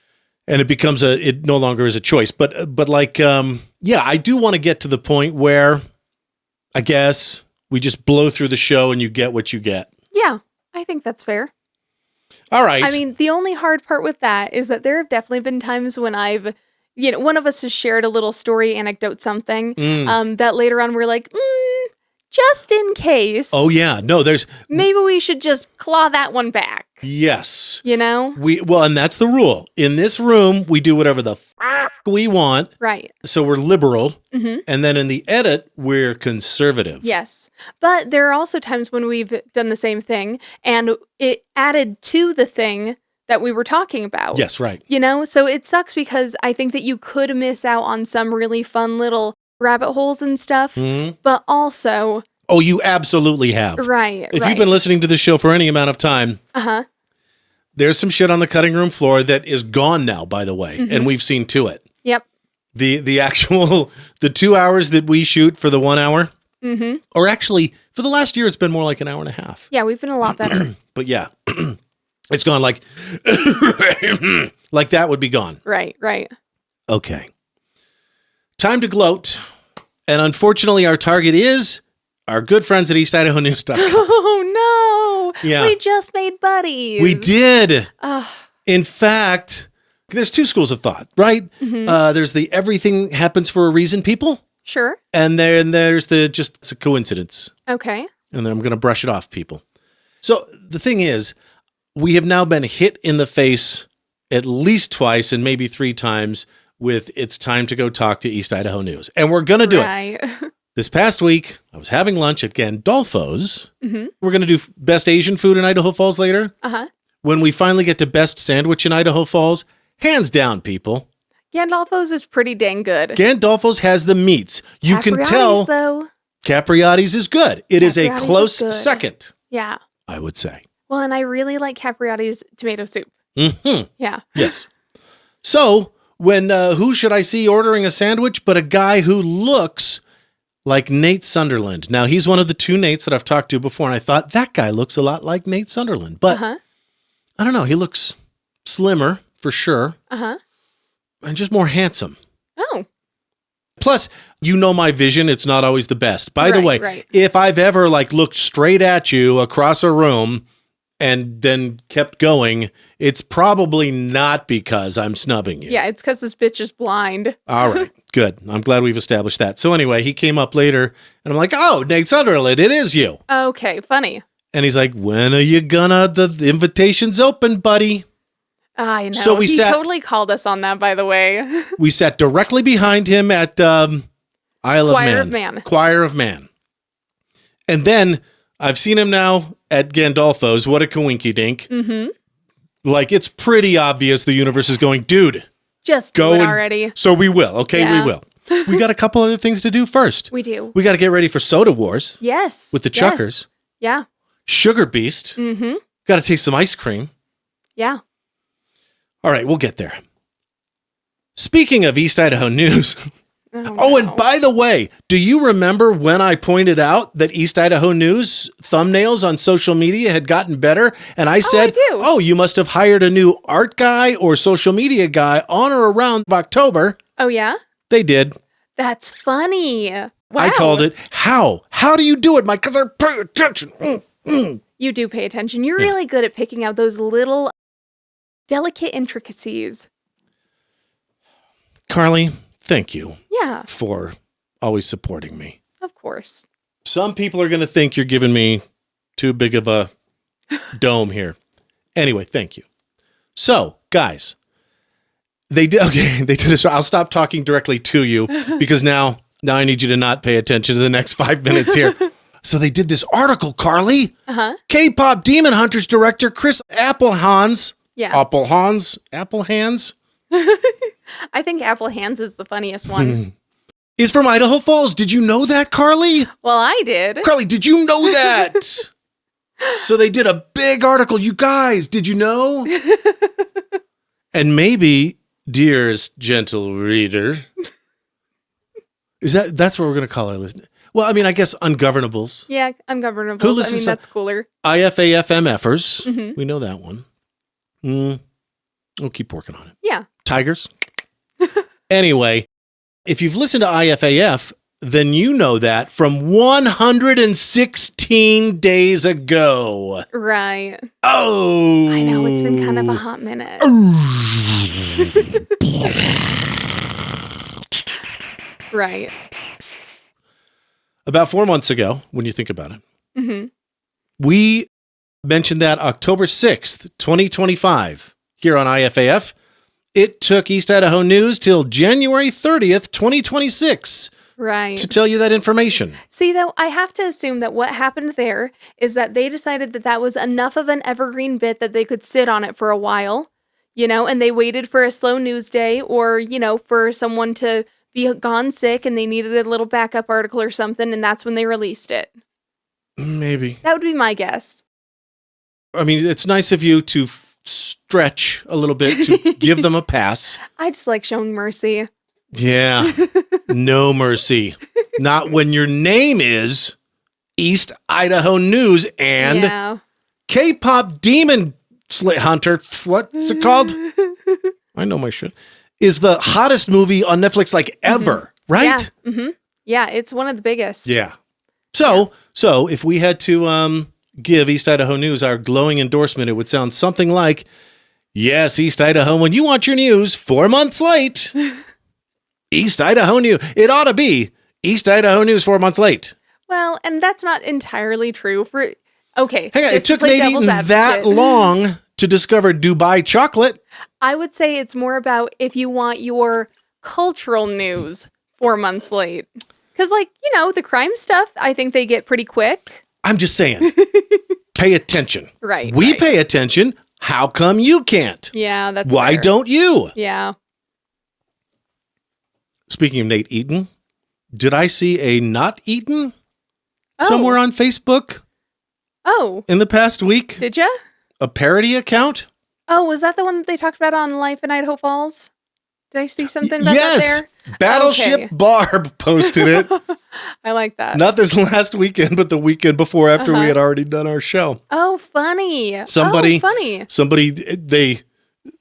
And it no longer is a choice. But like, I do want to get to the point where I guess we just blow through the show and you get what you get. Yeah, I think that's fair. All right. I mean, the only hard part with that is that there have definitely been times when I've, one of us has shared a little story, anecdote, something, that later on we're like, just in case. Oh, yeah. No, maybe we should just claw that one back. Yes. And that's the rule. In this room, we do whatever the we want. Right. So we're liberal. And then in the edit, we're conservative. Yes. But there are also times when we've done the same thing and it added to the thing that we were talking about. Yes, right. So it sucks because I think that you could miss out on some really fun little rabbit holes and stuff, but also... Oh, you absolutely have. Right, If you've been listening to this show for any amount of time, there's some shit on the cutting room floor that is gone now, by the way, and we've seen to it. Yep. The actual, the 2 hours that we shoot for the 1 hour, or actually, for the last year, it's been more like an hour and a half. Yeah, we've been a lot better. But yeah, it's gone like, like that would be gone. Right. Okay. Time to gloat. And unfortunately, our target is our good friends at EastIdahoNews.com. Oh, no. Yeah. We just made buddies. We did. In fact, there's two schools of thought, right? There's the everything happens for a reason people. Sure. And then there's it's a coincidence. Okay. And then I'm going to brush it off people. So the thing is, we have now been hit in the face at least twice and maybe 3 times with it's time to go talk to East Idaho News. And we're going to do it. This past week, I was having lunch at Gandolfo's. We're going to do best Asian food in Idaho Falls later. When we finally get to best sandwich in Idaho Falls, hands down, people. Gandolfo's is pretty dang good. Gandolfo's has the meats. You can tell. Though. Capriotti's is good. It is a close second. Yeah. I would say. Well, and I really like Capriotti's tomato soup. Yeah. Yes. So, when who should I see ordering a sandwich but a guy who looks like Nate Sunderland? Now, he's one of the 2 Nates that I've talked to before, and I thought that guy looks a lot like Nate Sunderland. But I don't know. He looks slimmer for sure. and just more handsome. Oh. Plus, you know my vision, it's not always the best. By the way, right. if I've ever like looked straight at you across a room and then kept going, it's probably not because I'm snubbing you. Yeah, it's because this bitch is blind. All right, good. I'm glad we've established that. So anyway, he came up later, and I'm like, oh, Nate Sunderland, it is you. Okay, funny. And he's like, when are you gonna, the invitation's open, buddy. I know. So he totally called us on that, by the way. We sat directly behind him at Isle of Man. Choir of Man. And then I've seen him now at Gandolfo's. What a coinky dink. Mm-hmm. Like, it's pretty obvious the universe is going, dude. Just go it already. So we will. Okay, Yeah. we will. We got a couple other things to do first. We do. We got to get ready for Soda Wars. Yes. With the Chukars. Yeah. Sugarbeast. Mm-hmm. Got to taste some ice cream. Yeah. All right, we'll get there. Speaking of East Idaho news. Oh, and by the way, do you remember when I pointed out that East Idaho News thumbnails on social media had gotten better? And I said, I do. You must have hired a new art guy or social media guy on or around October. Oh, yeah? They did. That's funny. Wow. I called it. How? How do you do it, Mike? Because I pay attention. You do pay attention. You're really good at picking out those little delicate intricacies. Karley, thank you. Yeah. For always supporting me. Of course. Some people are going to think you're giving me too big of a dome here. Anyway, thank you. So, guys, they did this. I'll stop talking directly to you because now I need you to not pay attention to the next 5 minutes here. So they did this article, Karley. Uh-huh. K-pop Demon Hunters director Chris Appelhans. Yeah. Appelhans? I think Appelhans is the funniest one. Is from Idaho Falls. Did you know that, Karley? Well, I did. Karley, did you know that? So they did a big article. You guys, did you know? And maybe, dearest gentle reader, that's what we're going to call our list. Well, I mean, I guess ungovernables. Yeah, ungovernables. I mean, that's cooler. IFAF MFers. Mm-hmm. We know that one. We'll keep working on it. Yeah. Tigers. Anyway, if you've listened to IFAF, then you know that from 116 days ago. Right. Oh. I know, it's been kind of a hot minute. Right. About 4 months ago, when you think about it, mm-hmm. we mentioned that October 6th, 2025, here on IFAF. It took East Idaho News till January 30th, 2026 right. to tell you that information. See, though, I have to assume that what happened there is that they decided that that was enough of an evergreen bit that they could sit on it for a while, and they waited for a slow news day or, for someone to be gone sick and they needed a little backup article or something, and that's when they released it. Maybe. That would be my guess. I mean, it's nice of you to stretch a little bit to give them a pass. I just like showing mercy. Yeah. No mercy. Not when your name is East Idaho News and K-pop Demon Hunter. What's it called? I know my shit. Is the hottest movie on Netflix ever, right? Yeah. Mm-hmm. Yeah, it's one of the biggest. Yeah. So if we had to give East Idaho News our glowing endorsement, it would sound something like, yes, East Idaho, when you want your news 4 months late, East Idaho News. It ought to be East Idaho News 4 months late. Well, and that's not entirely true. Okay. Hang on, it took Nate Eaton that long to discover Dubai chocolate. I would say it's more about if you want your cultural news 4 months late. Because, the crime stuff, I think they get pretty quick. I'm just saying, pay attention. Right. We pay attention. How come you can't? Yeah, that's Why fair. don't you? Yeah. Speaking of Nate Eaton, did I see a not Eaton somewhere on Facebook? Oh. In the past week? Did ya? A parody account? Oh, was that the one that they talked about on Life in Idaho Falls? Did I see something about that there? Battleship Barb posted it. I like that. Not this last weekend, but the weekend before after we had already done our show. Oh, funny. Somebody, funny. Somebody, they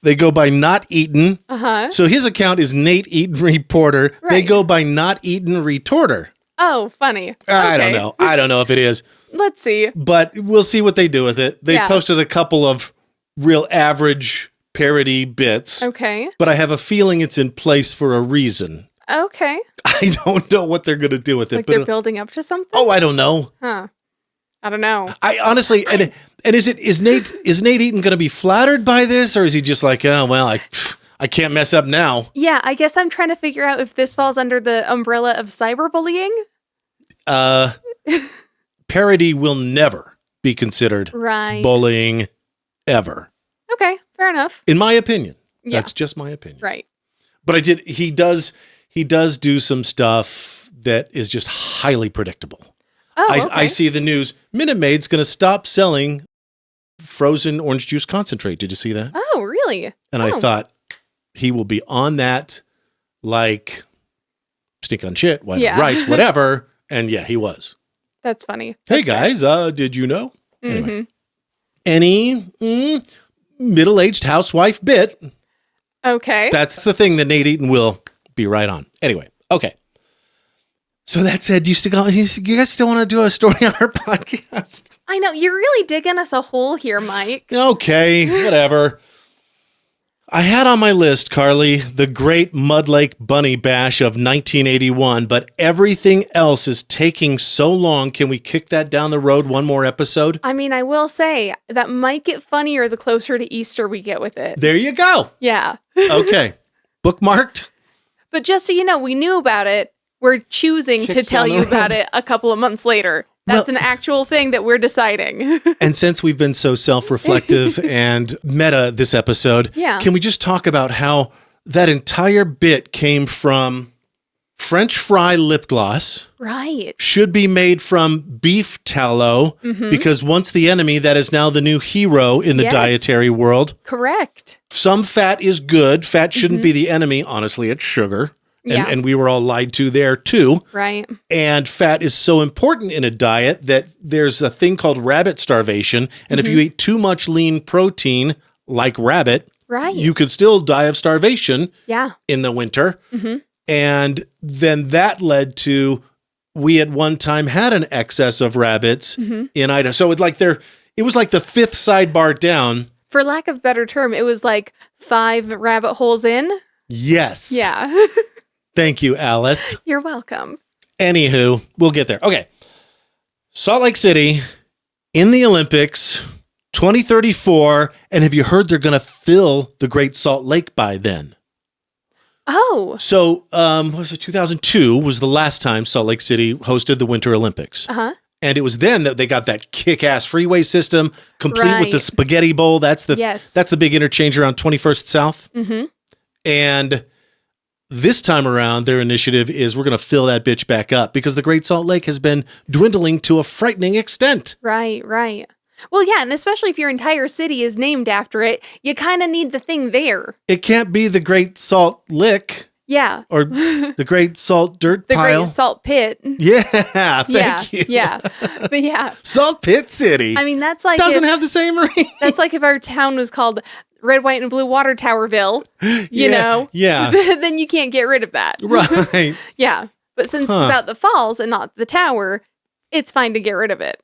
They go by Not Eaton. Uh-huh. So his account is Nate Eaton Reporter. They Right. go by Not Eaton Retorter. Oh, funny. I don't Okay. know. I don't know if it is. Let's see. But we'll see what they do with it. They Yeah. posted a couple of real average parody bits. Okay. But I have a feeling it's in place for a reason. Okay. I don't know what they're going to do with it. Like but they're building up to something? oh, I don't know. Huh. I don't know. I honestly, and is Nate Eaton going to be flattered by this, or is he just like, oh well, I can't mess up now? Yeah, I guess I'm trying to figure out if this falls under the umbrella of cyberbullying. Parody will never be considered Right. bullying ever, Okay, fair enough. in my opinion. Yeah. That's just my opinion. Right. But he does do some stuff that is just highly predictable. Oh, okay. I see the news. Minute Maid's going to stop selling frozen orange juice concentrate. Did you see that? Oh, really? And I thought he will be on that like stick on shit, white Yeah. rice, whatever. And yeah, he was. That's funny. Hey That's guys, did you know? fair. Anyway, any middle-aged housewife bit? Okay. That's the thing that Nate Eaton will be right on. Anyway, okay. So that said, you guys still want to do a story on our podcast? I know. You're really digging us a hole here, Mike. Okay, whatever. I had on my list, Karley, the Great Mud Lake Bunny Bash of 1981, but everything else is taking so long. Can we kick that down the road one more episode? I mean, I will say that might get funnier the closer to Easter we get with it. There you go. Yeah. Okay. Bookmarked? But just so you know, we knew about it. We're choosing to Kicked tell down the you about road. it a couple of months later. That's Well- an actual thing that we're deciding. And since we've been so self-reflective and meta this episode, Yeah. can we just talk about how that entire bit came from French fry lip gloss, Right. should be made from beef tallow, because once the enemy, that is now the new hero in the Yes. dietary world. Correct. Some fat is good. Fat shouldn't be the enemy. Honestly, it's sugar. Yeah. And we were all lied to there too. Right. And fat is so important in a diet that there's a thing called rabbit starvation. And if you eat too much lean protein, like rabbit, Right. you could still die of starvation Yeah. in the winter. And then that led to, we at one time had an excess of rabbits in Idaho. So it was like the fifth sidebar down. For lack of better term, it was like 5 rabbit holes in. Yes. Yeah. Thank you, Alice. You're welcome. Anywho, we'll get there. Okay. Salt Lake City in the Olympics 2034. And have you heard they're going to fill the Great Salt Lake by then? Oh. So, what was it? 2002 was the last time Salt Lake City hosted the Winter Olympics. Uh-huh. And it was then that they got that kick-ass freeway system, complete with the Right. spaghetti bowl. That's the Yes. that's the big interchange around 21st South. And this time around, their initiative is we're going to fill that bitch back up because the Great Salt Lake has been dwindling to a frightening extent. Right, right. Well, yeah, and especially if your entire city is named after it, you kind of need the thing there. It can't be the Great Salt Lick Yeah. or the Great Salt Dirt The Pile. Great Salt Pit. Yeah, thank you. Yeah. But yeah, Salt Pit City. I mean, that's like doesn't if, have the same ring. that's like if our town was called Red, White, and Blue Water Towerville, you Yeah, know? yeah. Then you can't get rid of that. Right. Yeah. But since it's about the falls and not the tower, it's fine to get rid of it.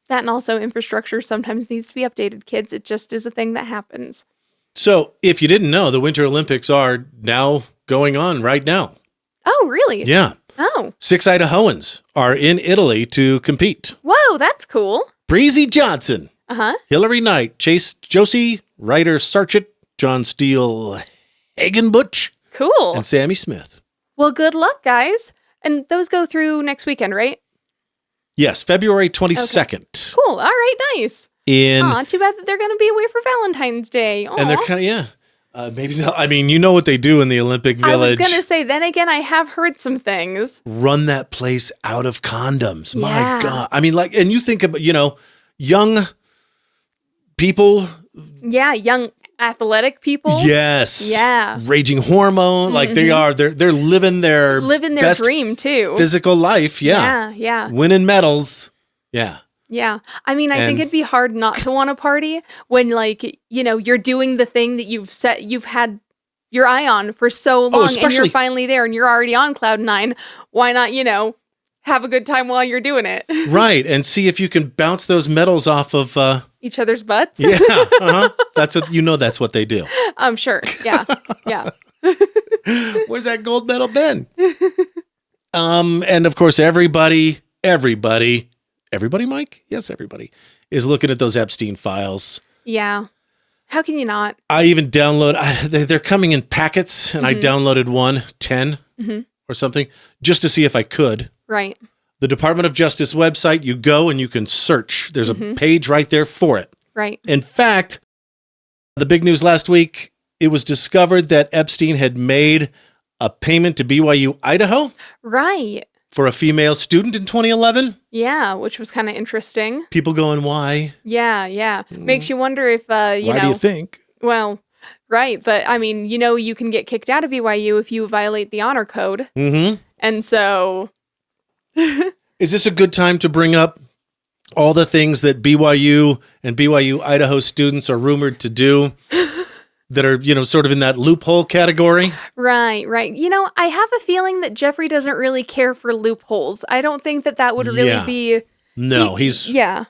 That and also infrastructure sometimes needs to be updated, kids. It just is a thing that happens. So, if you didn't know, the Winter Olympics are now going on right now. Oh, really? Yeah. Oh. 6 Idahoans are in Italy to compete. Whoa, that's cool. Breezy Johnson, Uh-huh. Hillary Knight, Chase Josie, Ryder Sarchett, John Steele Hagenbutch, Cool. and Sammy Smith. Well, good luck, guys. And those go through next weekend, right? Yes, February 22nd. Cool. All right, nice. In Aw, too bad that they're going to be away for Valentine's Day. Aw. and they're kind of maybe I mean, you know what they do in the Olympic Village. I was going to say, then again, I have heard some things. Run that place out of condoms. My Yeah. God. I mean, like, and you think about, young people. Yeah, young athletic people. Yes. Yeah. Raging hormone. Like they're living Living their best dream, too. physical life. Yeah. Yeah. Winning medals. Yeah. Yeah. I mean, I think it'd be hard not to want to party when, like, you know, you're doing the thing that you've had your eye on for so long and you're finally there and you're already on cloud 9. Why not, you know, have a good time while you're doing it? Right. And see if you can bounce those medals off of each other's butts. Yeah. That's what they do. I'm sure. Yeah. Yeah. Where's that gold medal been? And of course, everybody, Mike? Yes, everybody is looking at those Epstein files. Yeah. How can you not? I even they're coming in packets, and I downloaded 10 or something, just to see if I could. Right. The Department of Justice website, you go and you can search. There's a page right there for it. Right. In fact, the big news last week, it was discovered that Epstein had made a payment to BYU-Idaho. Right. For a female student in 2011. Yeah, which was kind of interesting. People going, why? Yeah. Makes you wonder if, why do you think? Well, right. But I mean, you know, you can get kicked out of BYU if you violate the honor code. Mm-hmm. And so. Is this a good time to bring up all the things that BYU and BYU-Idaho students are rumored to do that are, you know, sort of in that loophole category? Right. You know, I have a feeling that Jeffrey doesn't really care for loopholes. I don't think that would really be... No, he's... Yeah.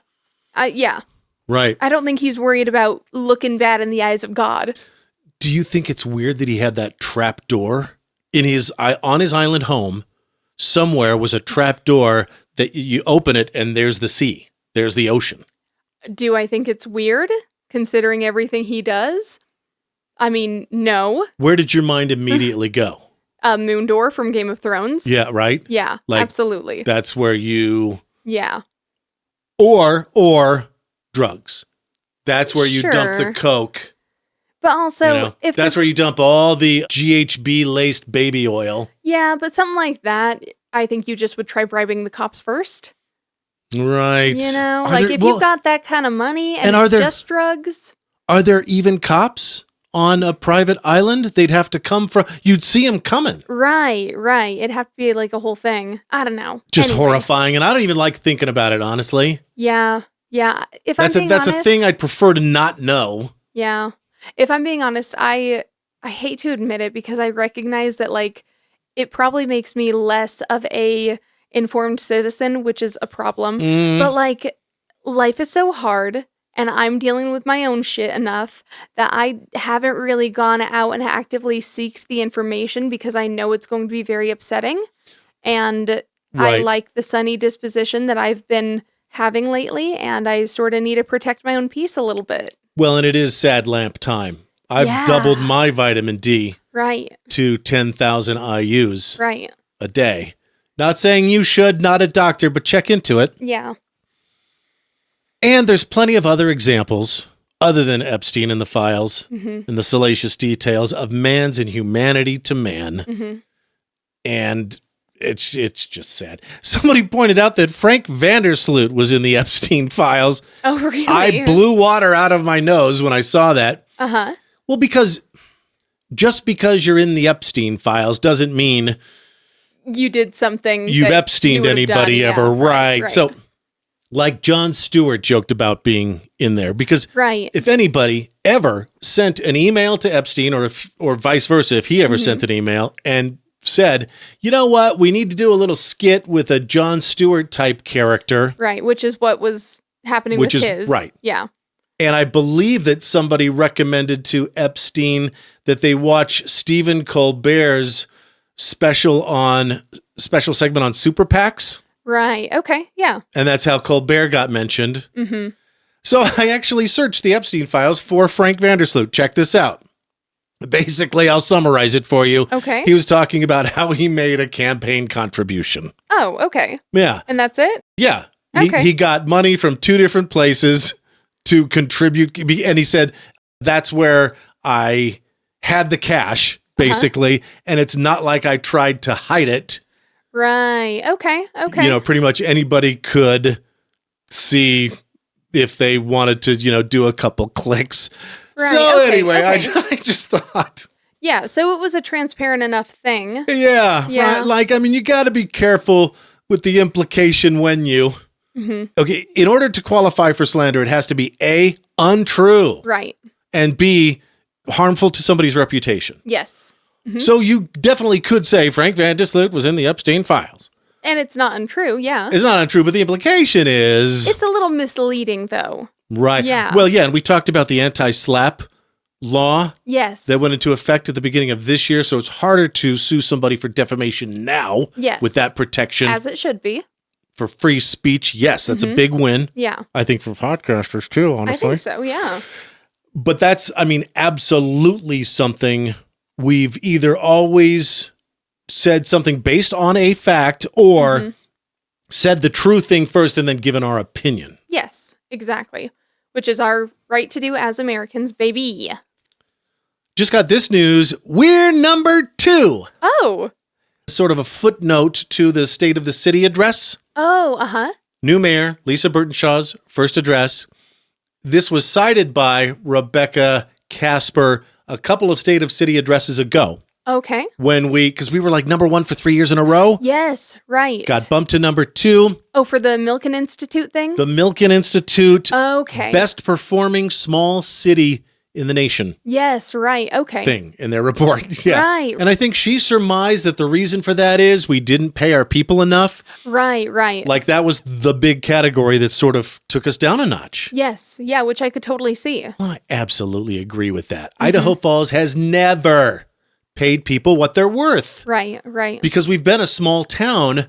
Yeah. Right. I don't think he's worried about looking bad in the eyes of God. Do you think it's weird that he had that trap door on his island home? Somewhere was a trap door that you open it and there's the sea. There's the ocean. Do I think it's weird, considering everything he does? I mean, no. Where did your mind immediately go? Moondor from Game of Thrones. Yeah, right? Yeah, absolutely. That's where you... Yeah. Or drugs. That's where you dump the coke. But also... that's where you dump all the GHB-laced baby oil. Yeah, but something like that, I think you just would try bribing the cops first. Right. You know, you've got that kind of money and it's just drugs. Are there even cops on a private island? They'd have to come from... You'd see them coming. Right. It'd have to be like a whole thing. I don't know. Just horrifying. And I don't even like thinking about it, honestly. Yeah. If that's a thing I'd prefer to not know. Yeah. If I'm being honest, I hate to admit it because I recognize that, like, it probably makes me less of a informed citizen, which is a problem. But, like, life is so hard, and I'm dealing with my own shit enough that I haven't really gone out and actively seeked the information because I know it's going to be very upsetting. And I like the sunny disposition that I've been having lately, and I sort of need to protect my own peace a little bit. Well, and it is sad lamp time. I've doubled my vitamin D to 10,000 IUs a day. Not saying you should, not a doctor, but check into it. Yeah. And there's plenty of other examples, other than Epstein in the files, and the salacious details of man's inhumanity to man. And it's just sad. Somebody pointed out that Frank Vandersloot was in the Epstein files. Oh, really? I blew water out of my nose when I saw that. Uh-huh. Well, just because you're in the Epstein files doesn't mean you did something. You've Epsteined anybody ever. Right. So, like Jon Stewart joked about being in there, because if anybody ever sent an email to Epstein or vice versa, if he ever sent an email and said, you know what, we need to do a little skit with a Jon Stewart type character. Right, which is what was happening with his. Right. Yeah. And I believe that somebody recommended to Epstein that they watch Stephen Colbert's special segment on super PACs. Right. Okay. Yeah. And that's how Colbert got mentioned. So I actually searched the Epstein files for Frank Vandersloot. Check this out. Basically, I'll summarize it for you. Okay. He was talking about how he made a campaign contribution. Oh, okay. Yeah. And that's it? Yeah. Okay. He got money from 2 different places to contribute. And he said, that's where I had the cash, basically. And it's not like I tried to hide it. Right. Okay. You know, pretty much anybody could see if they wanted to, do a couple clicks. Right, so anyway, I just thought. Yeah, so it was a transparent enough thing. Yeah. Right? Like, I mean, you got to be careful with the implication when you Okay, in order to qualify for slander, it has to be A, untrue, Right. and B, harmful to somebody's reputation. Yes. So you definitely could say Frank Van der Sloot was in the Epstein files. And it's not untrue. Yeah. It's not untrue, but the implication is... It's a little misleading, though. Right. Yeah. Well, yeah, and we talked about the anti-SLAPP law Yes. that went into effect at the beginning of this year, so it's harder to sue somebody for defamation now Yes. with that protection. As it should be. For free speech, yes, that's a big win. Yeah. I think for podcasters too, honestly. I think so, yeah. But that's, I mean, absolutely something we've either always said something based on a fact or said the true thing first and then given our opinion. Yes, exactly. Which is our right to do as Americans, baby. Just got this news. We're number 2. Oh. Sort of a footnote to the State of the City address. Oh, uh-huh. New mayor, Lisa Burtonshaw's first address. This was cited by Rebecca Casper a couple of State of City addresses ago. Okay. Because we were like number 1 for 3 years in a row. Yes, right. Got bumped to number 2. Oh, for the Milken Institute thing? The Milken Institute. Okay. Best performing small city in the nation. Yes, right. Okay. Thing in their report. Yeah. Right. And I think she surmised that the reason for that is we didn't pay our people enough. Right, right. Like that was the big category that sort of took us down a notch. Yes. Yeah, which I could totally see. Well, I absolutely agree with that. Idaho Falls has never paid people what they're worth. Right, right. Because we've been a small town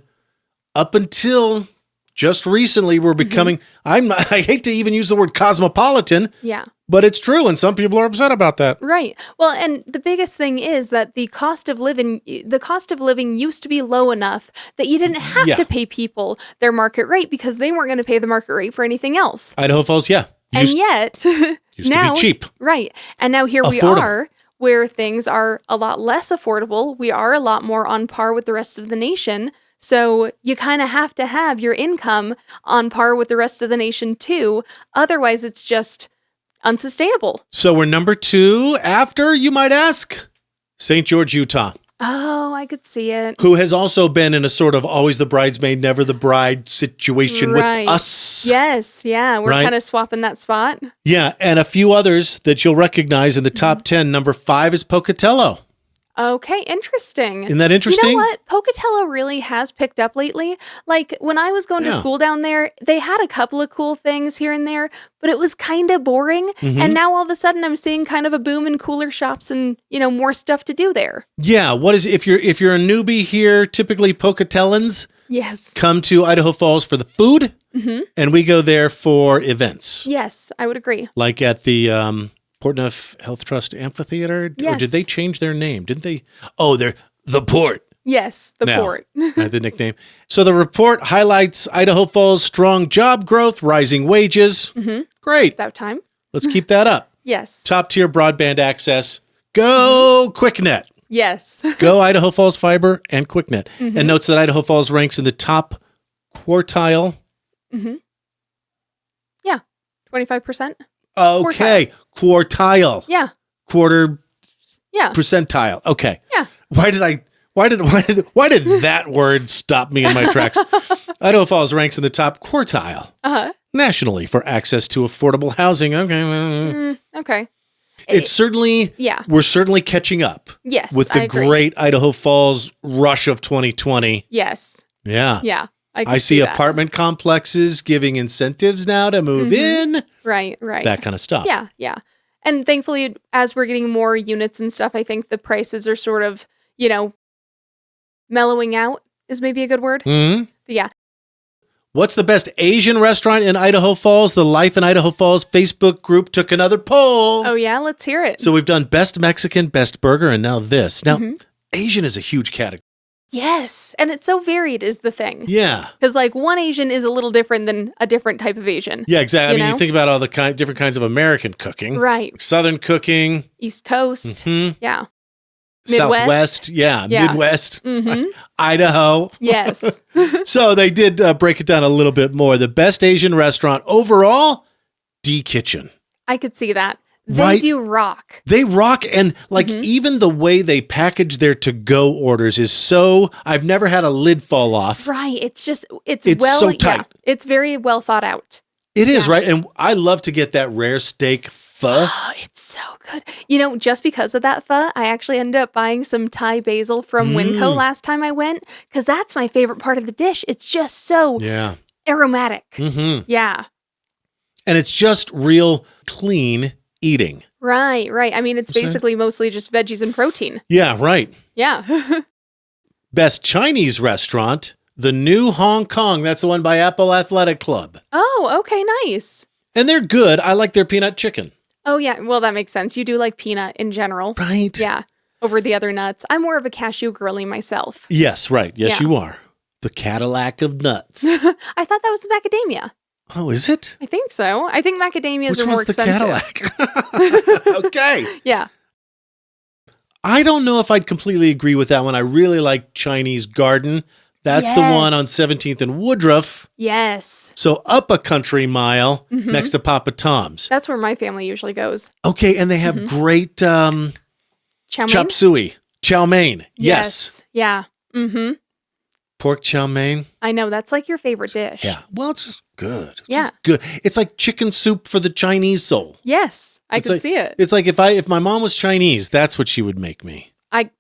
up until just recently. We're becoming, I hate to even use the word cosmopolitan. Yeah. But it's true, and some people are upset about that. Right. Well, and the biggest thing is that the cost of living used to be low enough that you didn't have to pay people their market rate because they weren't going to pay the market rate for anything else. Idaho Falls, yeah. Yet, used now, to be cheap. Right. And now here we Affordable. are where things are a lot less affordable. We are a lot more on par with the rest of the nation. So you kind of have to have your income on par with the rest of the nation too. Otherwise, it's just unsustainable. So we're number 2 after, you might ask, St. George, Utah. Oh, I could see it. Who has also been in a sort of always the bridesmaid, never the bride situation with us. Yes, yeah. We're Right? kind of swapping that spot. Yeah, and a few others that you'll recognize in the top 10. Number 5 is Pocatello. Okay, interesting. Isn't that interesting? You know what? Pocatello really has picked up lately. Like, when I was going to school down there, they had a couple of cool things here and there, but it was kind of boring. And now all of a sudden I'm seeing kind of a boom in cooler shops and, more stuff to do there. Yeah, what is if you're a newbie here, typically Pocatellans Yes. come to Idaho Falls for the food, and we go there for events. Yes, I would agree. Like at the Portneuf Health Trust Amphitheater? Or Yes. did they change their name? Didn't they? Oh, they're the Port. Yes, the Now, port. right, the nickname. So the report highlights Idaho Falls' strong job growth, rising wages. Great. About time. Let's keep that up. Yes. Top tier broadband access. Go QuickNet. Yes. Go Idaho Falls Fiber and QuickNet. And notes that Idaho Falls ranks in the top quartile. Yeah. 25%. Okay. Quartile. Yeah. Quarter Yeah. percentile. Okay. Yeah. Why did that word stop me in my tracks? Idaho Falls ranks in the top quartile nationally for access to affordable housing. Okay. Okay. It's certainly, we're certainly catching up. Yes. With I the agree. great Idaho Falls rush of 2020. Yes. Yeah. Yeah. I see apartment complexes giving incentives now to move in. Right. Right. That kind of stuff. Yeah. Yeah. And thankfully, as we're getting more units and stuff, I think the prices are sort of, mellowing out is maybe a good word. But yeah. What's the best Asian restaurant in Idaho Falls? The Life in Idaho Falls Facebook group took another poll. Oh, yeah. Let's hear it. So we've done best Mexican, best burger, and now this. Now, Asian is a huge category. Yes. And it's so varied is the thing. Yeah. Because one Asian is a little different than a different type of Asian. Yeah, exactly. You You think about all the different kinds of American cooking. Right. Southern cooking. East Coast. Yeah. Southwest. Yeah. Midwest. Idaho. Yes. So they did break it down a little bit more. The best Asian restaurant overall, D Kitchen. I could see that. They do rock. They rock, and like even the way they package their to-go orders is so. I've never had a lid fall off. Right. It's well, so tight. Yeah, it's very well thought out. It is, right? And I love to get that rare steak pho. Oh, it's so good. Just because of that pho, I actually ended up buying some Thai basil from Winco last time I went, because that's my favorite part of the dish. It's just so aromatic. Mm-hmm. Yeah. And it's just real clean eating. Right. I mean, it's basically mostly just veggies and protein. Yeah, right. Yeah. Best Chinese restaurant, the New Hong Kong. That's the one by Apple Athletic Club. Oh, okay, nice. And they're good. I like their peanut chicken. Oh, yeah. Well, that makes sense. You do like peanut in general. Right. Yeah. Over the other nuts. I'm more of a cashew girly myself. Yes, right. Yes, you are. The Cadillac of nuts. I thought that was macadamia. Oh, is it? I think so. I think macadamias are more Which one's expensive. the Cadillac? Okay. Yeah. I don't know if I'd completely agree with that one. I really like Chinese Garden. That's the one on 17th and Woodruff. Yes. So up a country mile next to Papa Tom's. That's where my family usually goes. Okay, and they have great Chow mein? chop suey. Chow mein. Yes. Yeah. Mm-hmm. Pork chow mein. I know. That's like your favorite dish. Yeah. Well, it's just good. It's Yeah. just good. It's like chicken soup for the Chinese soul. Yes. I can see it. It's like if my mom was Chinese, that's what she would make me. I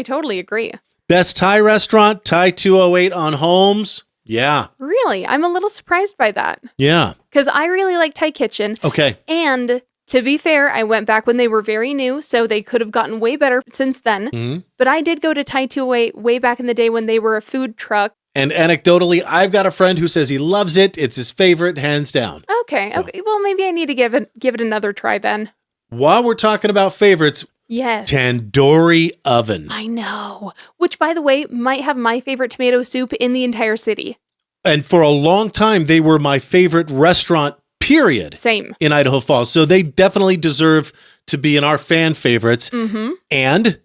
totally agree. Best Thai restaurant, Thai 208 on Holmes. Yeah. Really? I'm a little surprised by that. Yeah. Because I really like Thai Kitchen. Okay. And to be fair, I went back when they were very new, so they could have gotten way better since then. Mm-hmm. But I did go to Thai 208 way back in the day when they were a food truck. And anecdotally, I've got a friend who says he loves it. It's his favorite, hands down. Okay. Well, maybe I need to give it another try then. While we're talking about favorites, yes, Tandoori Oven. I know. Which, by the way, might have my favorite tomato soup in the entire city. And for a long time, they were my favorite restaurant, period. Same. In Idaho Falls. So they definitely deserve to be in our fan favorites. Mm-hmm. And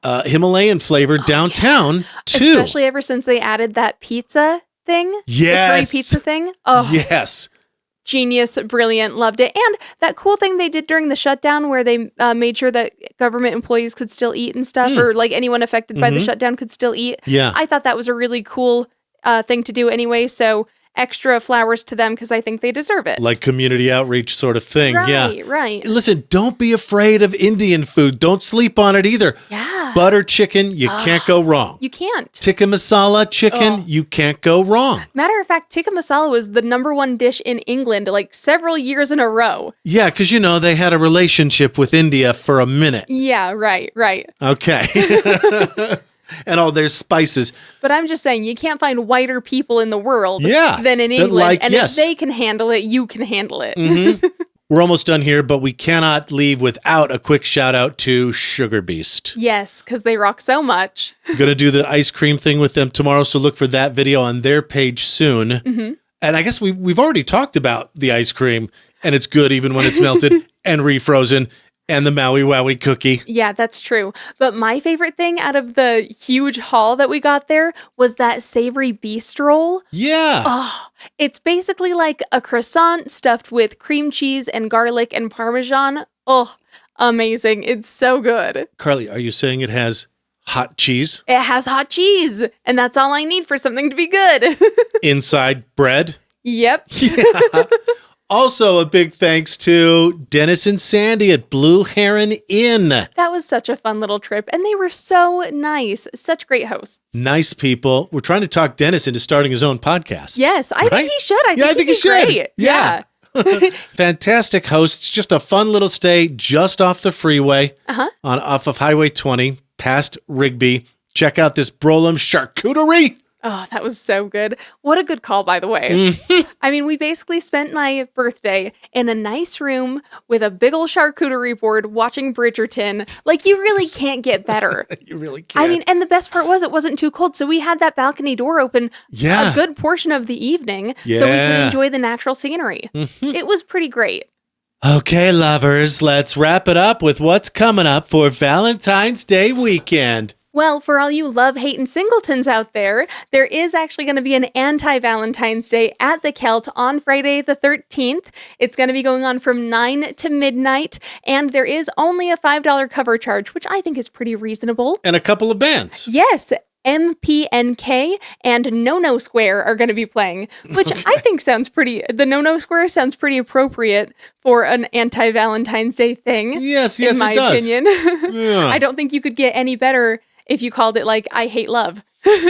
Himalayan flavor downtown, too. Especially ever since they added that pizza thing. Yes. The curry pizza thing. Oh, yes. Genius, brilliant, loved it. And that cool thing they did during the shutdown where they made sure that government employees could still eat and stuff, or like anyone affected by the shutdown could still eat. Yeah. I thought that was a really cool thing to do anyway. So extra flowers to them because I think they deserve it. Like community outreach sort of thing. Right, right. Listen, don't be afraid of Indian food. Don't sleep on it either. Yeah. Butter chicken, you can't go wrong. You can't. Tikka masala chicken, you can't go wrong. Matter of fact, tikka masala was the #1 dish in England like several years in a row. Yeah, because, they had a relationship with India for a minute. Yeah, right. Okay. And all their spices. But I'm just saying, you can't find whiter people in the world than in England. If they can handle it, you can handle it. Mm-hmm. We're almost done here, but we cannot leave without a quick shout out to Sugarbeast. Yes, because they rock so much. I'm going to do the ice cream thing with them tomorrow, so look for that video on their page soon. Mm-hmm. And I guess we've already talked about the ice cream, and it's good even when it's melted and refrozen. And the Maui Wowie cookie. Yeah, that's true. But my favorite thing out of the huge haul that we got there was that Savory Beast Roll. Yeah. Oh, it's basically like a croissant stuffed with cream cheese and garlic and Parmesan. Oh, amazing. It's so good. Karley, are you saying it has hot cheese? It has hot cheese. And that's all I need for something to be good. Inside bread? Yep. Yeah. Also, a big thanks to Dennis and Sandy at Blue Heron Inn. That was such a fun little trip, and they were so nice. Such great hosts. Nice people. We're trying to talk Dennis into starting his own podcast. Yes, I think he should. I think he should. Great. Yeah. Fantastic hosts. Just a fun little stay just off the freeway off of Highway 20 past Rigby. Check out this Brolem charcuterie. Oh, that was so good. What a good call, by the way. Mm-hmm. I mean, we basically spent my birthday in a nice room with a big old charcuterie board watching Bridgerton. Like, you really can't get better. You really can't. I mean, and the best part was it wasn't too cold. So we had that balcony door open a good portion of the evening so we could enjoy the natural scenery. Mm-hmm. It was pretty great. Okay, lovers, let's wrap it up with what's coming up for Valentine's Day weekend. Well, for all you love, hate, and singletons out there, there is actually going to be an anti-Valentine's Day at the Celt on Friday the 13th. It's going to be going on from 9 to midnight, and there is only a $5 cover charge, which I think is pretty reasonable. And a couple of bands. Yes, MPNK and No Square are going to be playing, which I think the No Square sounds pretty appropriate for an anti-Valentine's Day thing. Yes, in my it does. opinion. Yeah. I don't think you could get any better if you called it like I Hate Love.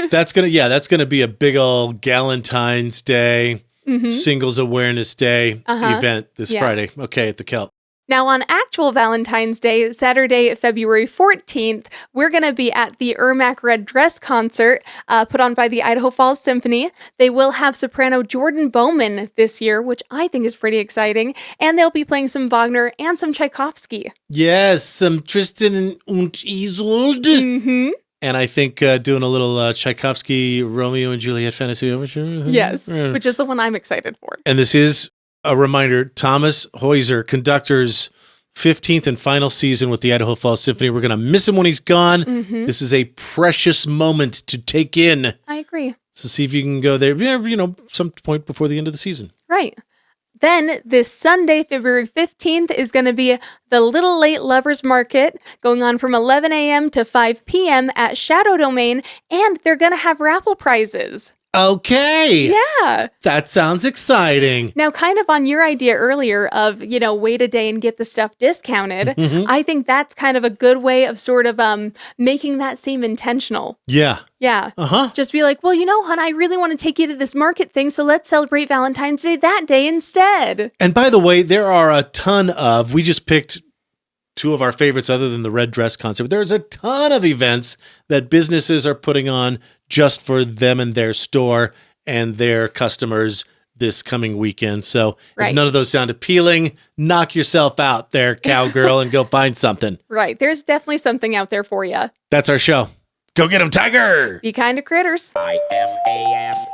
That's gonna be a big old Galentine's Day, Singles Awareness Day event this Friday. Okay, at the Celt. Now, on actual Valentine's Day, Saturday, February 14th, we're going to be at the Ermac Red Dress concert put on by the Idaho Falls Symphony. They will have soprano Jordan Bowman this year, which I think is pretty exciting. And they'll be playing some Wagner and some Tchaikovsky. Yes, some Tristan und Isolde. And I think doing a little Tchaikovsky Romeo and Juliet fantasy overture. Yes, which is the one I'm excited for. And this is a reminder, Thomas Heuser, conductor's 15th and final season with the Idaho Falls Symphony. We're going to miss him when he's gone. This is a precious moment to take in. I agree. So see if you can go there, some point before the end of the season. Right. Then this Sunday, February 15th, is going to be the Little Late Lovers Market going on from 11 a.m. to 5 p.m. at Shaddow Domain, and they're going to have raffle prizes. Okay. Yeah. That sounds exciting. Now, kind of on your idea earlier of, wait a day and get the stuff discounted, I think that's kind of a good way of sort of making that seem intentional. Yeah. Yeah. Just be like, well, hon, I really want to take you to this market thing, so let's celebrate Valentine's Day that day instead. And by the way, there are a ton of, we just picked two of our favorites other than the Red Dress concert. There's a ton of events that businesses are putting on just for them and their store and their customers this coming weekend. So if none of those sound appealing, knock yourself out there, cowgirl, and go find something. Right. There's definitely something out there for you. That's our show. Go get 'em, Tiger! Be kind to critters. IFAF.